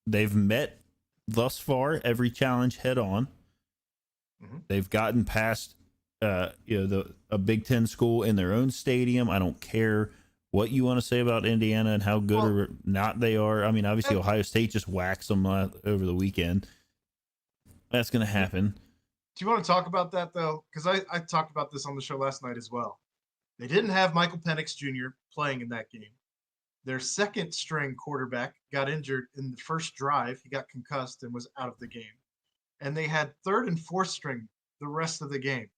They've met thus far every challenge head on. Mm-hmm. They've gotten past a Big Ten school in their own stadium. I don't care what you want to say about Indiana and how good or not they are. I mean, obviously Ohio State just waxed them over the weekend. That's going to happen. Do you want to talk about that though? Because I talked about this on the show last night as well. They didn't have Michael Penix Jr. playing in that game. Their second string quarterback got injured in the first drive. He got concussed and was out of the game. And they had third and fourth string the rest of the game.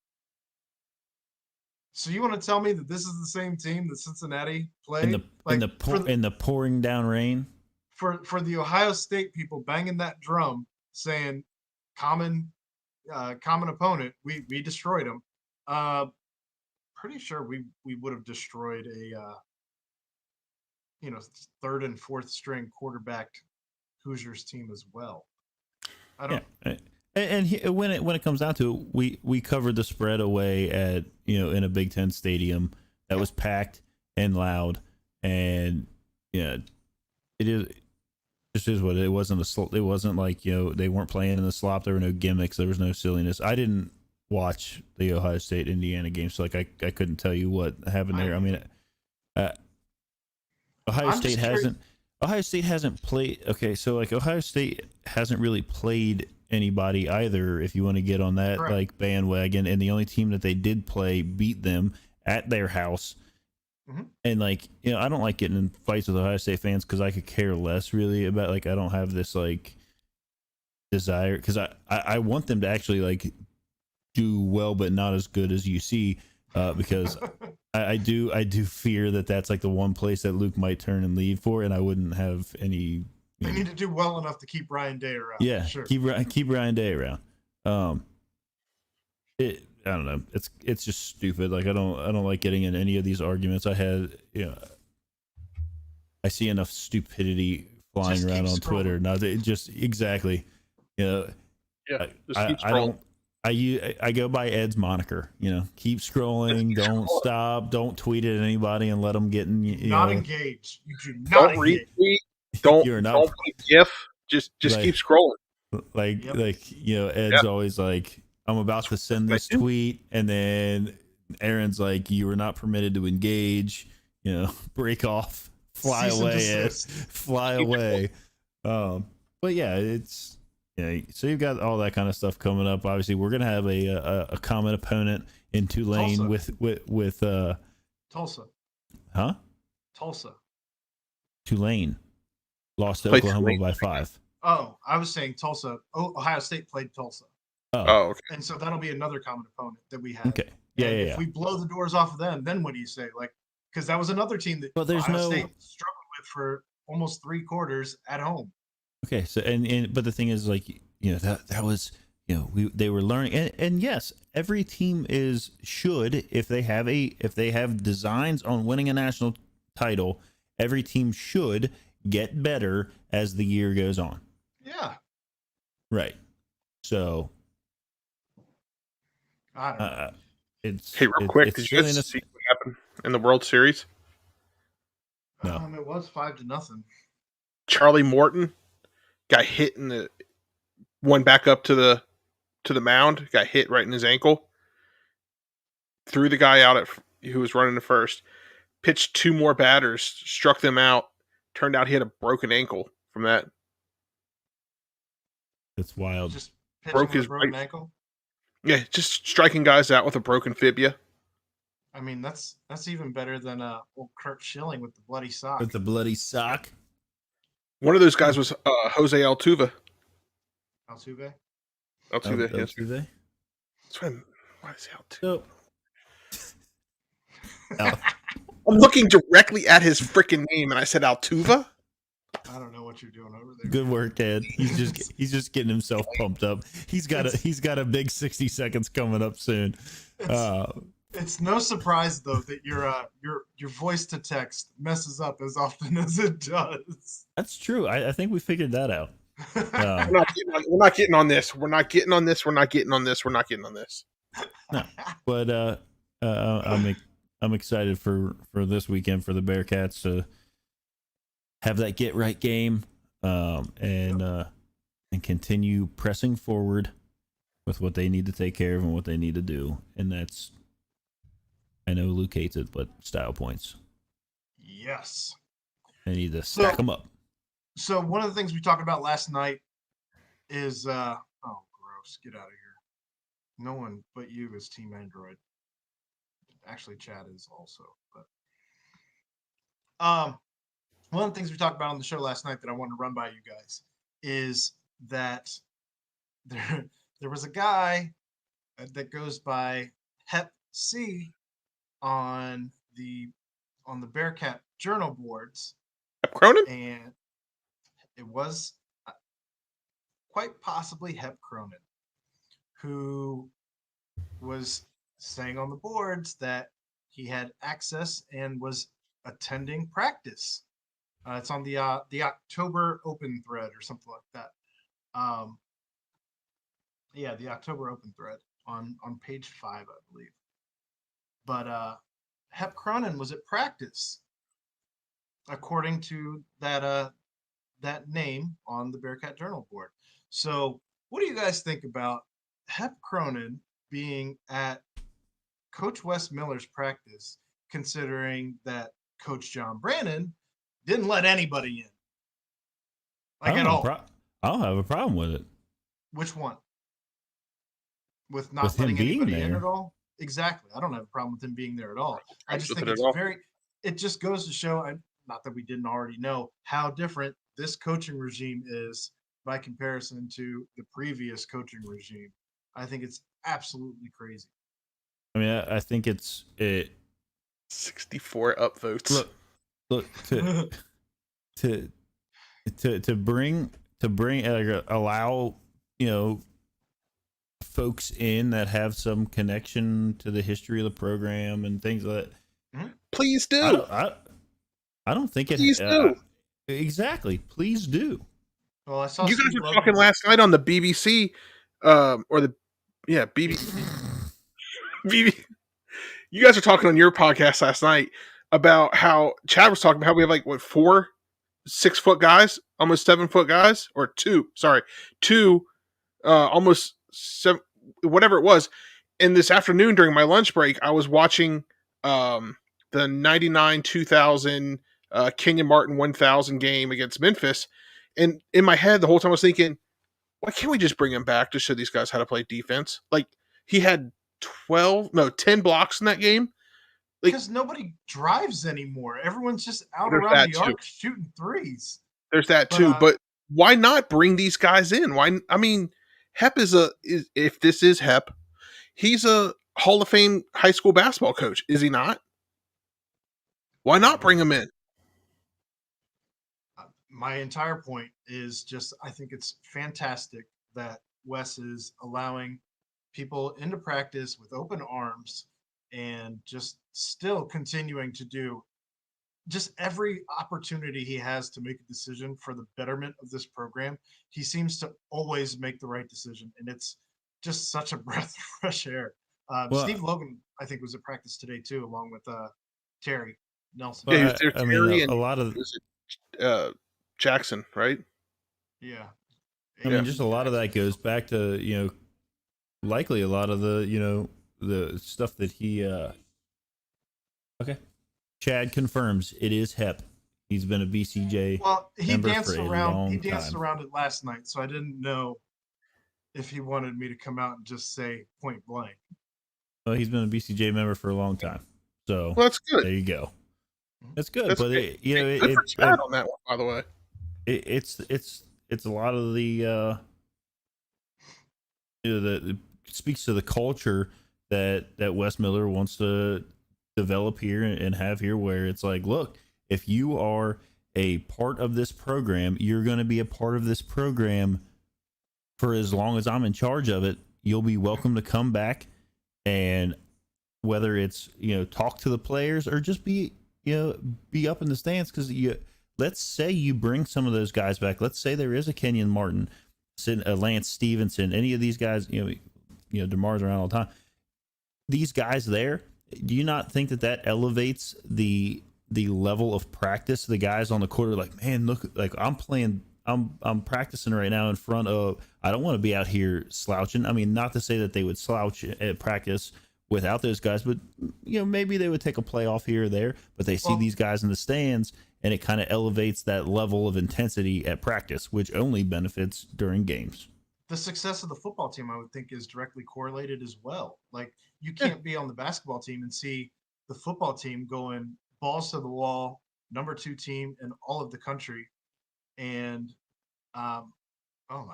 So you want to tell me that this is the same team that Cincinnati played in the pouring down rain? For the Ohio State people banging that drum saying common opponent, we destroyed them. Pretty sure we would have destroyed a third and fourth string quarterbacked Hoosiers team as well. I don't. Yeah. And when it comes down to it, we covered the spread away at in a Big Ten stadium that was packed and loud, and it is what it wasn't it wasn't like they weren't playing in the slop. There were no gimmicks. There was no silliness. I didn't watch the Ohio State Indiana game, so like I couldn't tell you what happened there. I mean, Ohio State hasn't played. Okay, so like Ohio State hasn't really played anybody either, if you want to get on that like bandwagon, and the only team that they did play beat them at their house. Mm-hmm. And like I don't like getting in fights with Ohio State fans because I could care less really about, like, I don't have this like desire, because I want them to actually like do well but not as good as UC, because I do fear that that's like the one place that Luke might turn and leave for, and I wouldn't have any. They need to do well enough to keep Ryan Day around. Yeah, sure. keep Ryan Day around. I don't know. It's just stupid. Like I don't like getting in any of these arguments. I see enough stupidity flying around on Twitter. Now just exactly. Yeah. Just keep scrolling. I go by Ed's moniker. Keep scrolling. Don't stop. Don't tweet at anybody and let them get in. Not engage. You do not retweet. Don't put a GIF. Just keep scrolling. Ed's always like, I'm about to send this tweet, and then Aaron's like, you are not permitted to engage, break off, fly away. But yeah, it's so you've got all that kind of stuff coming up. Obviously, we're gonna have a common opponent in Tulane with Tulsa. Huh? Tulsa. Tulane lost to Oklahoma by 5. Oh, I was saying Tulsa. Ohio State played Tulsa. Oh, okay. And so that'll be another common opponent that we have. Okay. Yeah, If we blow the doors off of them, then what do you say? Like, because that was another team that Ohio State struggled with for almost 3 quarters at home. Okay, so but the thing is, like, that was, they were learning, and yes, every team should, if they have designs on winning a national title, every team should get better as the year goes on. Yeah. Right. So I don't know. Quick, did you guys see what happened in the World Series? No. It was 5-0. Charlie Morton got hit in the one back up to the mound, got hit right in his ankle. Threw the guy out who was running to first. Pitched 2 more batters, struck them out. Turned out he had a broken ankle from that. That's wild. Just broke his broken ankle. Yeah, just striking guys out with a broken fibia. I mean, that's even better than old Kurt Schilling with the bloody sock. With the bloody sock. One of those guys was Jose Altuve. Altuve. Yes. Altuve. Why is Altuve? So, I'm looking directly at his freaking name, and I said Altuve. I don't know what you're doing over there. Good work, Ed. He's just getting himself pumped up. He's got a big 60 seconds coming up soon. It's no surprise though that your voice to text messes up as often as it does. That's true. I think we figured that out. We're not getting on this. We're not getting on this. We're not getting on this. We're not getting on this. No, but I'm excited for this weekend for the Bearcats to have that get right game, and continue pressing forward with what they need to take care of and what they need to do, and that's, I know Luke hates it, but style points. Yes. They need to stack them up. So one of the things we talked about last night is oh gross, get out of here. No one but you is Team Android. Actually, Chad is also, but one of the things we talked about on the show last night that I wanted to run by you guys is that there was a guy that goes by Hep C on the Bearcat journal boards. Hep Cronin? And it was quite possibly Hep Cronin, who was saying on the boards that he had access and was attending practice. It's on the October open thread or something like that. The October open thread on page 5, I believe. But Hep Cronin was at practice, according to that name on the Bearcat Journal board. So what do you guys think about Hep Cronin being at Coach Wes Miller's practice, considering that Coach John Brannon didn't let anybody in? At all. I don't have a problem with it. Which one? With not letting anybody in at all? Exactly. I don't have a problem with him being there at all. I just think it just goes to show, not that we didn't already know, how different this coaching regime is by comparison to the previous coaching regime. I think it's absolutely crazy. I mean, I think it's 64 upvotes. Look to bring allow folks in that have some connection to the history of the program and things like that. Please do. I don't think it. Please do. Exactly. Please do. Well, I saw you guys were talking last night on the BBC, BBC. You guys were talking on your podcast last night about how Chad was talking about how we have 4 6-foot guys, almost 7-foot guys, or two, almost 7, whatever it was. And this afternoon during my lunch break, I was watching the 99 2000 Kenyon Martin 1000 game against Memphis. And in my head, the whole time I was thinking, why can't we just bring him back to show these guys how to play defense? Like, he had 10 blocks in that game. Like, because nobody drives anymore. Everyone's just out There's around that the too. arc shooting threes. there's that too. But why not bring these guys in? I mean, Hep if this is Hep, he's a Hall of Fame high school basketball coach, is he not? Why not bring him in? My entire point is just I think it's fantastic that Wes is allowing people into practice with open arms and just still continuing to do just every opportunity he has to make a decision for the betterment of this program. He seems to always make the right decision, and it's just such a breath of fresh air. Steve Logan, I think, was at practice today too, along with Terry Nelson. Yeah, I mean, a lot of Jackson, right? Yeah. I mean, just a lot of that goes back to, likely a lot of the, the stuff that he, okay. Chad confirms it is Hep. He's been a BCJ. Well, he member danced for a around. long He danced time. around it last night, so I didn't know if he wanted me to come out and just say point blank. Well, he's been a BCJ member for a long time. So Well, that's good. there you go. That's good. That's but good. it, Good for Chad on that one, by the way. It's a lot of the it speaks to the culture that Wes Miller wants to develop here and have here, where it's like, look, if you are a part of this program, you're going to be a part of this program for as long as I'm in charge of it. You'll be welcome to come back, and whether it's talk to the players or just be up in the stands, because let's say you bring some of those guys back. Let's say there is a Kenyon Martin, Lance Stevenson, any of these guys. DeMar's around all the time. These guys there. Do you not think that elevates the level of practice? The guys on the court are like, man, look, like I'm playing, I'm practicing right now in front of. I don't want to be out here slouching. I mean, not to say that they would slouch at practice without those guys, but maybe they would take a play off here or there. But they see these guys in the stands, and it kind of elevates that level of intensity at practice, which only benefits during games. The success of the football team, I would think, is directly correlated as well. Like, you can't be on the basketball team and see the football team going balls to the wall, number 2 team in all of the country. And I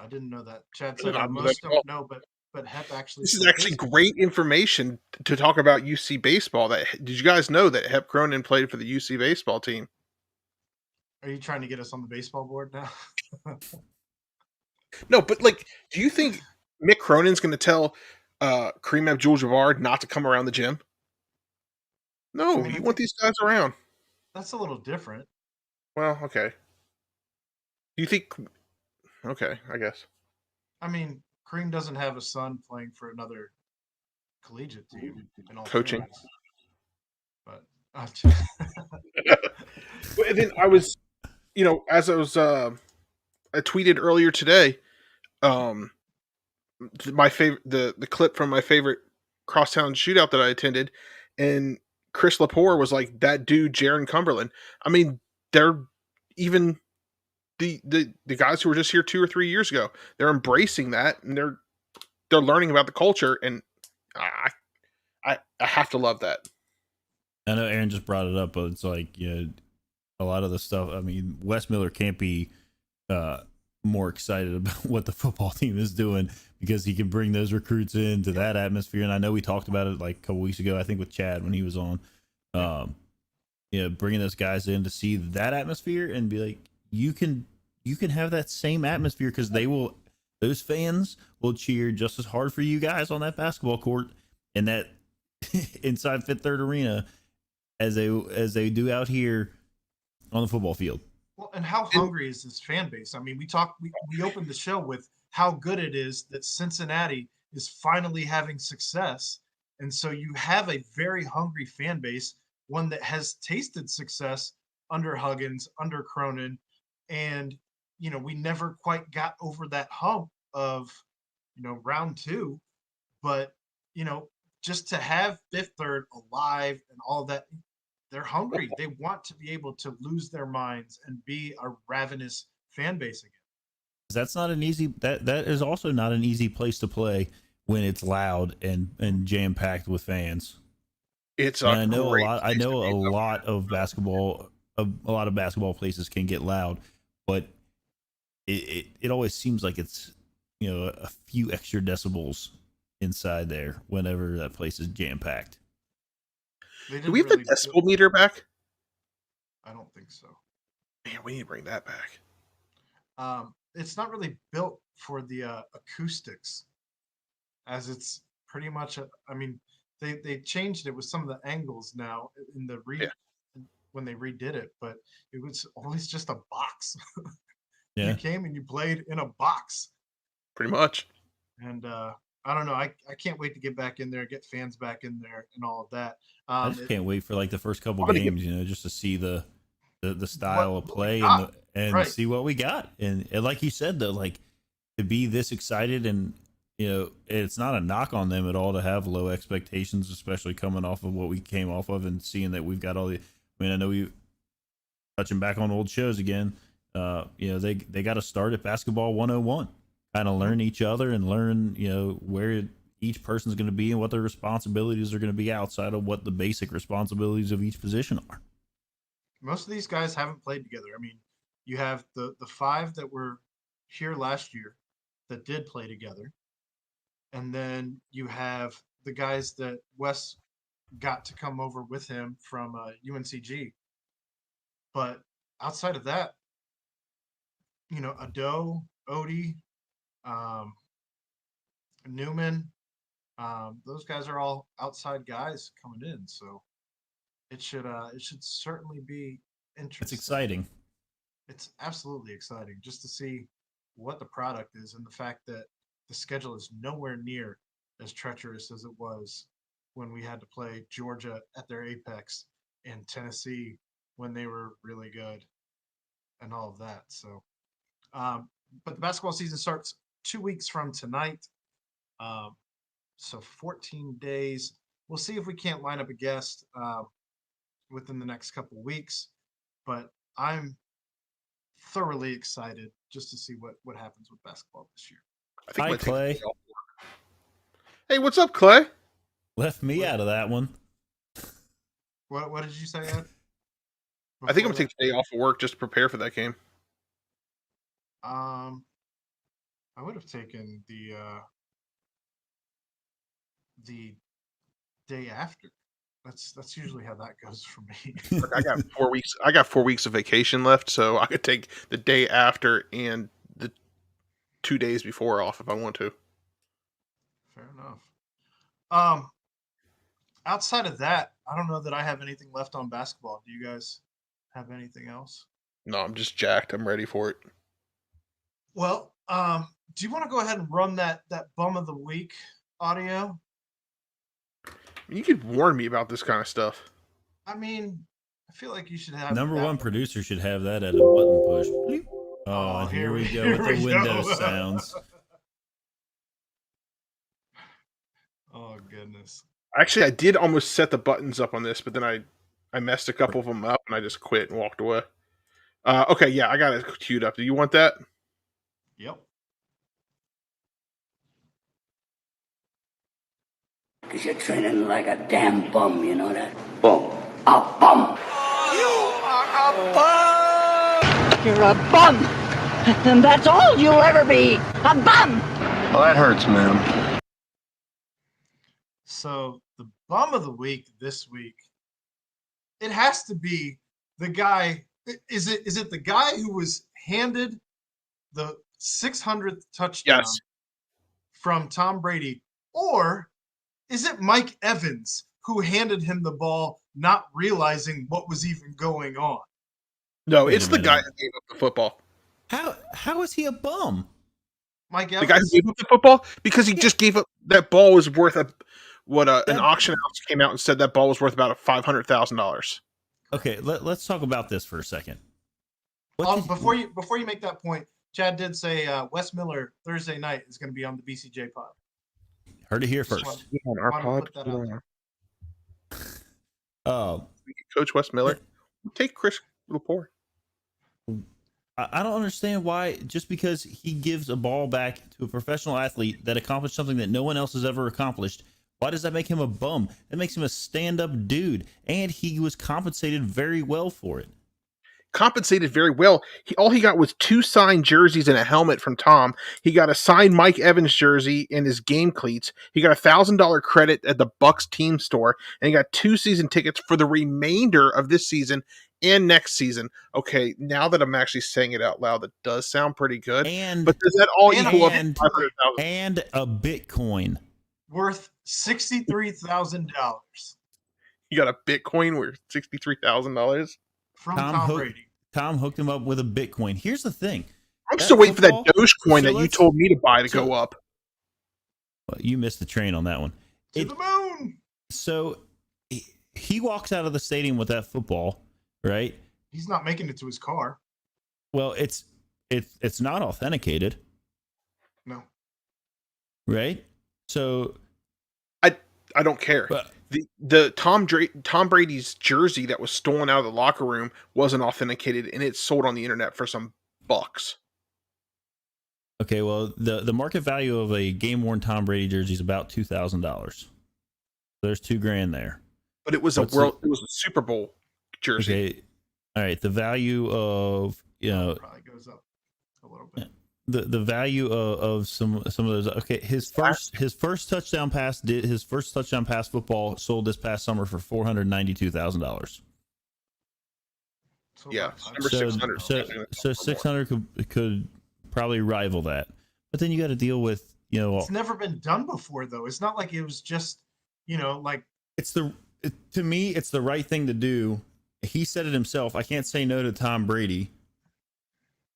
didn't know that. Chad said most don't know, but Hep actually. This is actually great information to talk about UC baseball. Did you guys know that Hep Cronin played for the UC baseball team? Are you trying to get us on the baseball board now? No, but do you think Mick Cronin's going to tell Kareem Abdul-Jabbar not to come around the gym? No, you want these guys around. That's a little different. Well, okay. Do you think? Okay, I guess. I mean, Kareem doesn't have a son playing for another collegiate team. In all Coaching. Fairness. But And then I was, as I was, I tweeted earlier today, my favorite, the clip from my favorite crosstown shootout that I attended, and Chris Lepore was like, that dude, Jaron Cumberland. I mean, they're even the guys who were just here 2 or 3 years ago, they're embracing that, and they're learning about the culture, and I have to love that. I know Aaron just brought it up, but it's like, a lot of the stuff. I mean, Wes Miller can't be more excited about what the football team is doing, because he can bring those recruits into that atmosphere. And I know we talked about it like a couple weeks ago, I think with Chad when he was on, bringing those guys in to see that atmosphere and be like, you can have that same atmosphere, because those fans will cheer just as hard for you guys on that basketball court and that inside Fifth Third Arena as they do out here on the football field. Well, and how hungry is this fan base? I mean, we opened the show with how good it is that Cincinnati is finally having success. And so you have a very hungry fan base, one that has tasted success under Huggins, under Cronin, And, we never quite got over that hump of, round 2. But, just to have Fifth Third alive and all that, they're hungry. They want to be able to lose their minds and be a ravenous fan base again. That's not an easy. That is also not an easy place to play when it's loud and jam packed with fans. It's and I know a lot. I know a lot of basketball. A lot of basketball places can get loud, but it always seems like it's a few extra decibels inside there whenever that place is jam packed. Do we have the decibel meter back? I don't think so. Man, we need to bring that back. It's not really built for the acoustics, as it's pretty much. They changed it with some of the angles now in the when they redid it, but it was always just a box. Yeah. You came and you played in a box. Pretty much. And I don't know. I can't wait to get back in there, get fans back in there, and all of that. I just can't wait for like the first couple games, just to see the style of play and right. see what we got. And like you said, though, like to be this excited and it's not a knock on them at all to have low expectations, especially coming off of what we came off of and seeing that we've got all the. I know we touching back on old shows again. They got to start at basketball 101, kind of learn each other and learn where each person's going to be and what their responsibilities are going to be outside of what the basic responsibilities of each position are. Most of these guys haven't played together. I mean, you have the 5 that were here last year that did play together. And then you have the guys that Wes got to come over with him from UNCG. But outside of that, Ado, Odie, Newman, those guys are all outside guys coming in. So it should certainly be interesting. It's exciting. It's absolutely exciting just to see what the product is, and the fact that the schedule is nowhere near as treacherous as it was when we had to play Georgia at their apex and Tennessee when they were really good and all of that. So, but the basketball season starts 2 weeks from tonight. So 14 days. We'll see if we can't line up a guest within the next couple weeks, but I'm thoroughly excited just to see what happens with basketball this year. Hi, Clay. Hey, what's up, Clay? Left me out of that one. What did you say, Ed? I think I'm gonna take the day off of work just to prepare for that game. I would have taken the day after. That's usually how that goes for me. I got 4 weeks. I got 4 weeks of vacation left, so I could take the day after and the 2 days before off if I want to. Fair enough. Outside of that, I don't know that I have anything left on basketball. Do you guys have anything else? No, I'm just jacked. I'm ready for it. Well, do you want to go ahead and run that bum of the week audio? You could warn me about this kind of stuff. I mean, I feel like you should have number one producer should have that at a button push. Oh, and here we go with the Windows sounds. Oh goodness. Actually, I did almost set the buttons up on this, but then I messed a couple of them up and I just quit and walked away. Okay, yeah, I got it queued up. Do you want that? Yep. Because you're training like a damn bum, you know that? Bum. A bum. You are a bum! You're a bum! And that's all you'll ever be! A bum! Well, that hurts, man. So, the bum of the week this week, it has to be the guy. Is it the guy who was handed the 600th touchdown from Tom Brady, or is it Mike Evans who handed him the ball, not realizing what was even going on? No, it's the guy who gave up the football. How is he a bum? Mike Evans. The guy who gave up the football? Because he just gave up that ball was worth an auction house came out and said that ball was worth about $500,000. Okay, let's talk about this for a second. Before you make that point, Chad did say Wes Miller Thursday night is going to be on the BCJ pod. Heard it here Just first. On our wanted to pod. put that out there. Coach Wes Miller. Take Chris Lepore. I don't understand why, just because he gives a ball back to a professional athlete that accomplished something that no one else has ever accomplished, why does that make him a bum? That makes him a stand-up dude, and he was compensated very well for it. Compensated very well. All he got was 2 signed jerseys and a helmet from Tom. He got a signed Mike Evans jersey and his game cleats. He got $1,000 credit at the Bucks team store, and he got 2 season tickets for the remainder of this season and next season. Okay, now that I'm actually saying it out loud, that does sound pretty good. But does that all equal up to $500,000? And a Bitcoin worth $63,000 You got a Bitcoin worth $63,000 from Tom Brady. Tom hooked him up with a Bitcoin. Here's the thing. I'm still waiting for that Dogecoin that you told me to buy to go up. Well, you missed the train on that one. To the moon. So he walks out of the stadium with that football, right? He's not making it to his car. Well, it's not authenticated. No. Right? So I don't care. But, the Tom Brady's jersey that was stolen out of the locker room wasn't authenticated, and it's sold on the internet for some bucks. Okay, well, the market value of a game-worn Tom Brady jersey is about $2,000. There's $2,000 there. But it was it was a Super Bowl jersey. Okay, all right. The value of probably goes up a little bit. The value of some of those. Okay, his first touchdown pass football sold this past summer for $492,000. Yeah, number 600. So 600 could probably rival that. But then you got to deal with It's never been done before, though. It's not like it was just like to me it's the right thing to do. He said it himself. I can't say no to Tom Brady.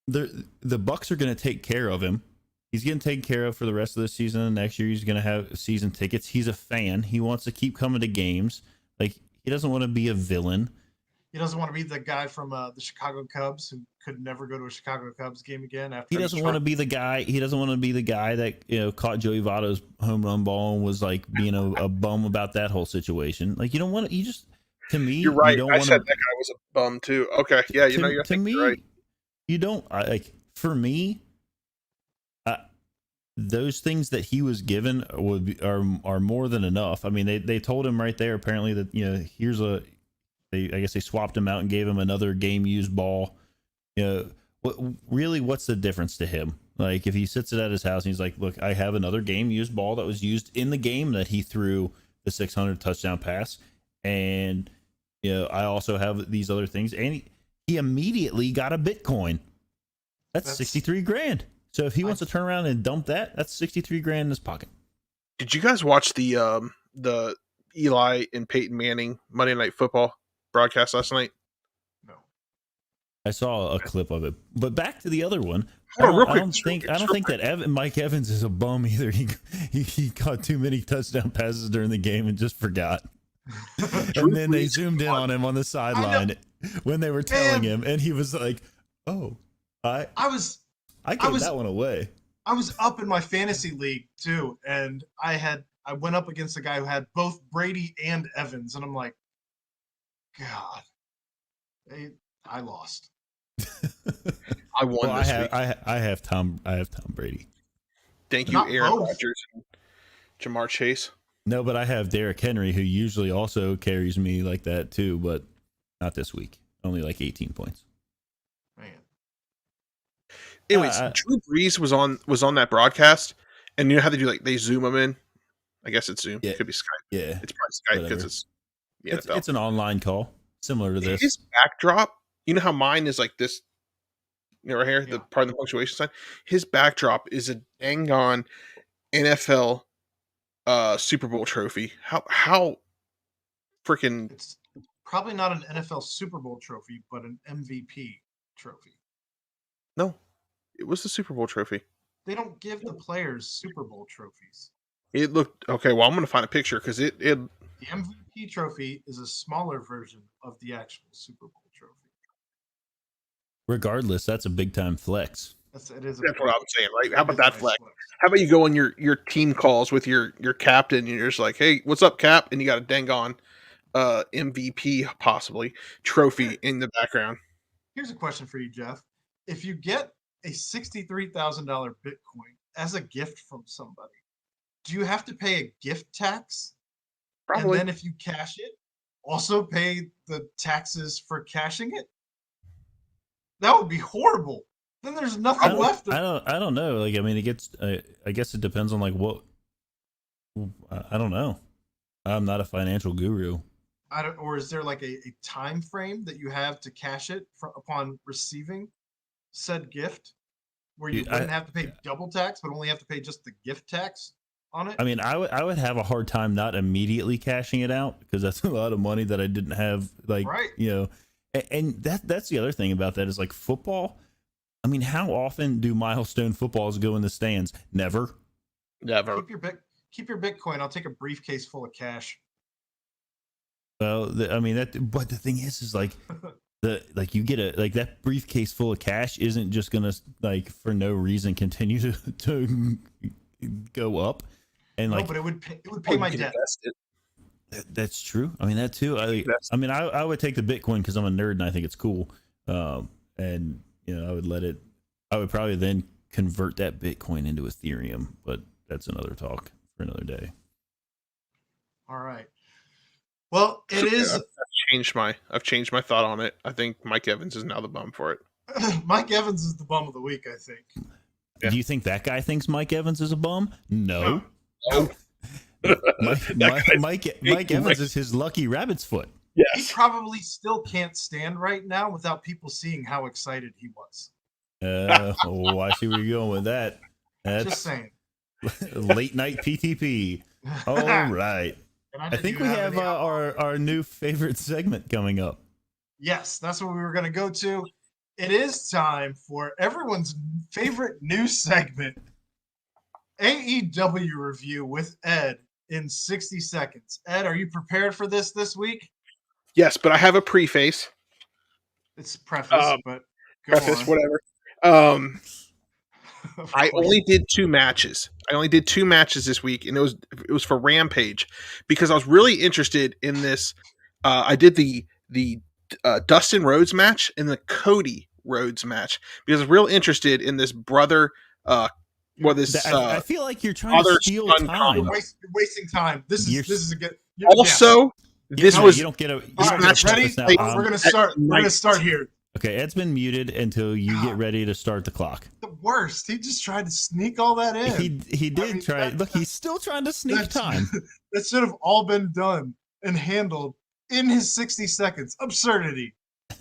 The Bucks are going to take care of him. He's getting taken care of for the rest of the season. And next year, he's going to have season tickets. He's a fan. He wants to keep coming to games. Like, he doesn't want to be a villain. He doesn't want to be the guy from the Chicago Cubs who could never go to a Chicago Cubs game again. After he doesn't want to be the guy. He doesn't want to be the guy that caught Joey Votto's home run ball and was like being a bum about that whole situation. Like, you don't want to. You just, to me, you're right. You don't I said that guy was a bum too. Okay, yeah, you're to me. Right. You don't for me. Those things that he was given are more than enough. I mean, they told him right there apparently that here's I guess they swapped him out and gave him another game used ball. What's the difference to him? Like, if he sits it at his house and he's like, look, I have another game used ball that was used in the game that he threw the 600 touchdown pass, and I also have these other things, and he immediately got a Bitcoin. That's $63,000. So if he wants to turn around and dump that, that's $63,000 in his pocket. Did you guys watch the Eli and Peyton Manning Monday Night Football broadcast last night? No. I saw a clip of it. But back to the other one. I don't think that Mike Evans is a bum either. He caught too many touchdown passes during the game and just forgot. And then they zoomed in on him on the sideline when they were telling him, and he was like, "Oh, I gave that one away." I was up in my fantasy league too, and I went up against a guy who had both Brady and Evans, and I'm like, God, I lost. I won this week. I have Tom Brady. Thank you, Not Aaron both. Rodgers and Jamar Chase. No, but I have Derrick Henry, who usually also carries me like that too, but not this week. Only like 18 points. Man. Anyways, Drew Brees was on that broadcast, and you know how they do, like, they zoom him in? I guess it's Zoom. Yeah. It could be Skype. Yeah. It's probably Skype because it's the NFL. It's an online call, similar to this. His backdrop, you know how mine is like this, right here, the part of the punctuation sign? His backdrop is a dang on NFL Super Bowl trophy. How freaking... It's probably not an NFL Super Bowl trophy, but an MVP trophy. No, it was the Super Bowl trophy. They don't give the players Super Bowl trophies. It looked... Okay, well, I'm going to find a picture because it... The MVP trophy is a smaller version of the actual Super Bowl trophy. regardless, that's a big time flex. That's what I'm saying, right? How about that flex? How about you go on your team calls with your captain, and you're just like, hey, what's up, Cap? And you got a dang on MVP, possibly trophy in the background. Here's a question for you, Jeff. If you get a $63,000 Bitcoin as a gift from somebody, do you have to pay a gift tax? Probably. And then if you cash it, also pay the taxes for cashing it? That would be horrible. Then there's nothing left. I don't know. Like, I mean, it gets. I guess it depends on like what. I don't know. I'm not a financial guru. Or is there like a time frame that you have to cash it upon receiving said gift, where you wouldn't have to pay double tax, but only have to pay just the gift tax on it? I mean, I would have a hard time not immediately cashing it out because that's a lot of money that I didn't have. Like, right. You know, and that's the other thing about that is like football. I mean, how often do milestone footballs go in the stands? Never. Keep your Bitcoin. I'll take a briefcase full of cash. Well, I mean that. But the thing is like you get that briefcase full of cash isn't just gonna like for no reason continue to go up, and like. No, but it would pay my debt. That's true. I mean that too. I would take the Bitcoin because I'm a nerd and I think it's cool. And you know I would probably then convert that Bitcoin into Ethereum, but that's another talk for another day. All right. Well, it is. I've changed my thought on it. I think Mike Evans is now the bum for it. Mike Evans is the bum of the week, I think. Yeah. Do you think that guy thinks Mike Evans is a bum? No. Mike Evans is his lucky rabbit's foot. Yes. He probably still can't stand right now without people seeing how excited he was. I see where you're going with that. That's just saying. Late night PTP. All right. I think we have our new favorite segment coming up. Yes, that's what we were going to go to. It is time for everyone's favorite new segment, AEW review with Ed in 60 seconds. Ed, are you prepared for this week? Yes, but I have a preface. It's preface, but go preface, on. Whatever. I only did 2 matches. This week, and it was for Rampage because I was really interested in this. I did the Dustin Rhodes match and the Cody Rhodes match because I was real interested in this brother. I feel like you're trying to steal time. You're wasting time. This is a good. Also, this was you don't get a match. Ready? We're gonna start. We're gonna start here. Okay, Ed's been muted until you get ready to start the clock. The worst. He just tried to sneak all that in. He did try. Look, he's still trying to sneak time. That should have all been done and handled in his 60 seconds. Absurdity.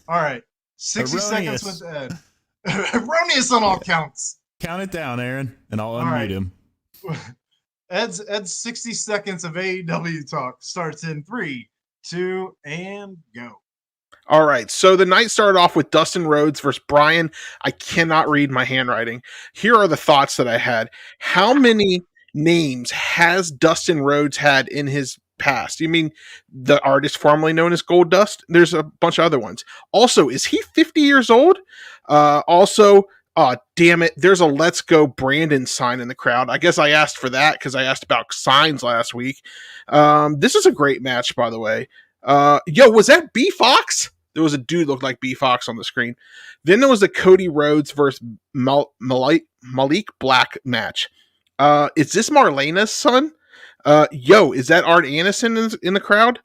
All right. 60 seconds with Ed. Erroneous on all counts. Count it down, Aaron, and I'll unmute him. Ed's 60 seconds of AEW talk starts in 3, 2, and go. All right, so the night started off with Dustin Rhodes versus Brian. I cannot read my handwriting. Here are the thoughts that I had. How many names has Dustin Rhodes had in his past? You mean the artist formerly known as Gold Dust? There's a bunch of other ones. Also, is he 50 years old? Oh, damn it. There's a Let's Go Brandon sign in the crowd. I guess I asked for that because I asked about signs last week. This is a great match, by the way. Was that B Fox? There was a dude looked like B Fox on the screen. Then there was the Cody Rhodes versus Malik Black match. Is this Marlena's son? Is that Art Anderson in the crowd?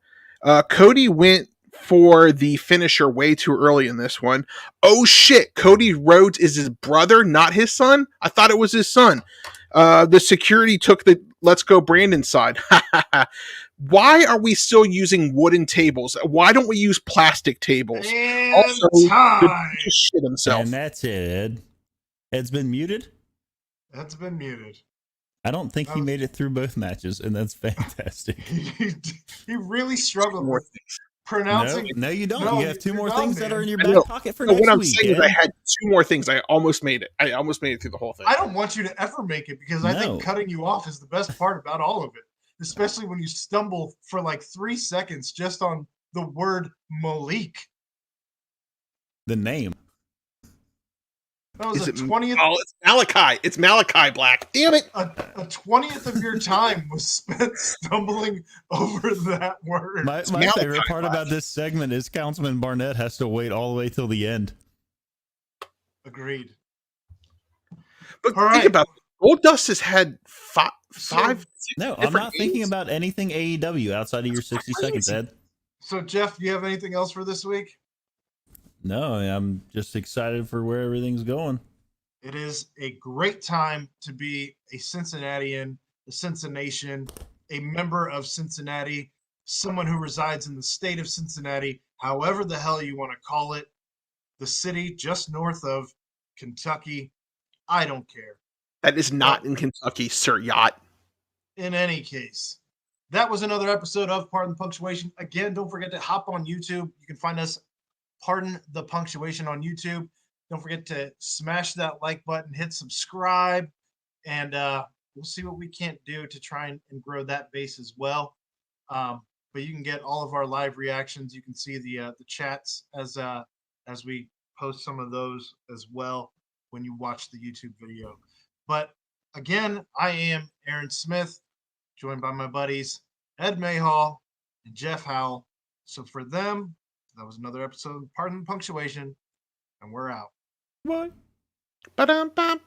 Cody went for the finisher way too early in this one. Oh shit, Cody Rhodes is his brother, not his son? I thought it was his son. The security took the Let's Go Brandon side. Why are we still using wooden tables? Why don't we use plastic tables? And also, time. Just shit himself. And that's it, Ed. Ed's been muted? Ed's been muted. I don't think he made it through both matches, and that's fantastic. He really struggled with pronouncing. No, you don't. No, you have 2 more things that are in your back back pocket for next week. What I'm saying is I had 2 more things. I almost made it. I almost made it through the whole thing. I don't want you to ever make it because I think cutting you off is the best part about all of it, especially when you stumble for like 3 seconds just on the word Malik. The name. That was Is a it 20th. Oh, it's Malachi. It's Malachi Black. Damn it. A 20th of your time was spent stumbling over that word. My Malachi favorite part Black. about this segment is Councilman Barnett has to wait all the way till the end. Agreed. But All think right. about it. Gold Dust has had five. No, I'm different not thinking games. about anything AEW outside of your 60 seconds, crazy. Ed. So, Jeff, do you have anything else for this week? No, I'm just excited for where everything's going. It is a great time to be a Cincinnatian, a Cincinnation, a member of Cincinnati, someone who resides in the state of Cincinnati, however the hell you want to call it, the city just north of Kentucky. I don't care. That is not in Kentucky, Sir Yacht. In any case, that was another episode of Pardon the Punctuation. Again, don't forget to hop on YouTube. You can find us, Pardon the Punctuation, on YouTube. Don't forget to smash that like button, hit subscribe, and we'll see what we can't do to try and grow that base as well. But you can get all of our live reactions. You can see the chats as we post some of those as well when you watch the YouTube video. But again, I am Aaron Smith, joined by my buddies Ed Mayhall and Jeff Howell. So for them, that was another episode of Pardon the Punctuation, and we're out. Bye. Ba-dum-bum.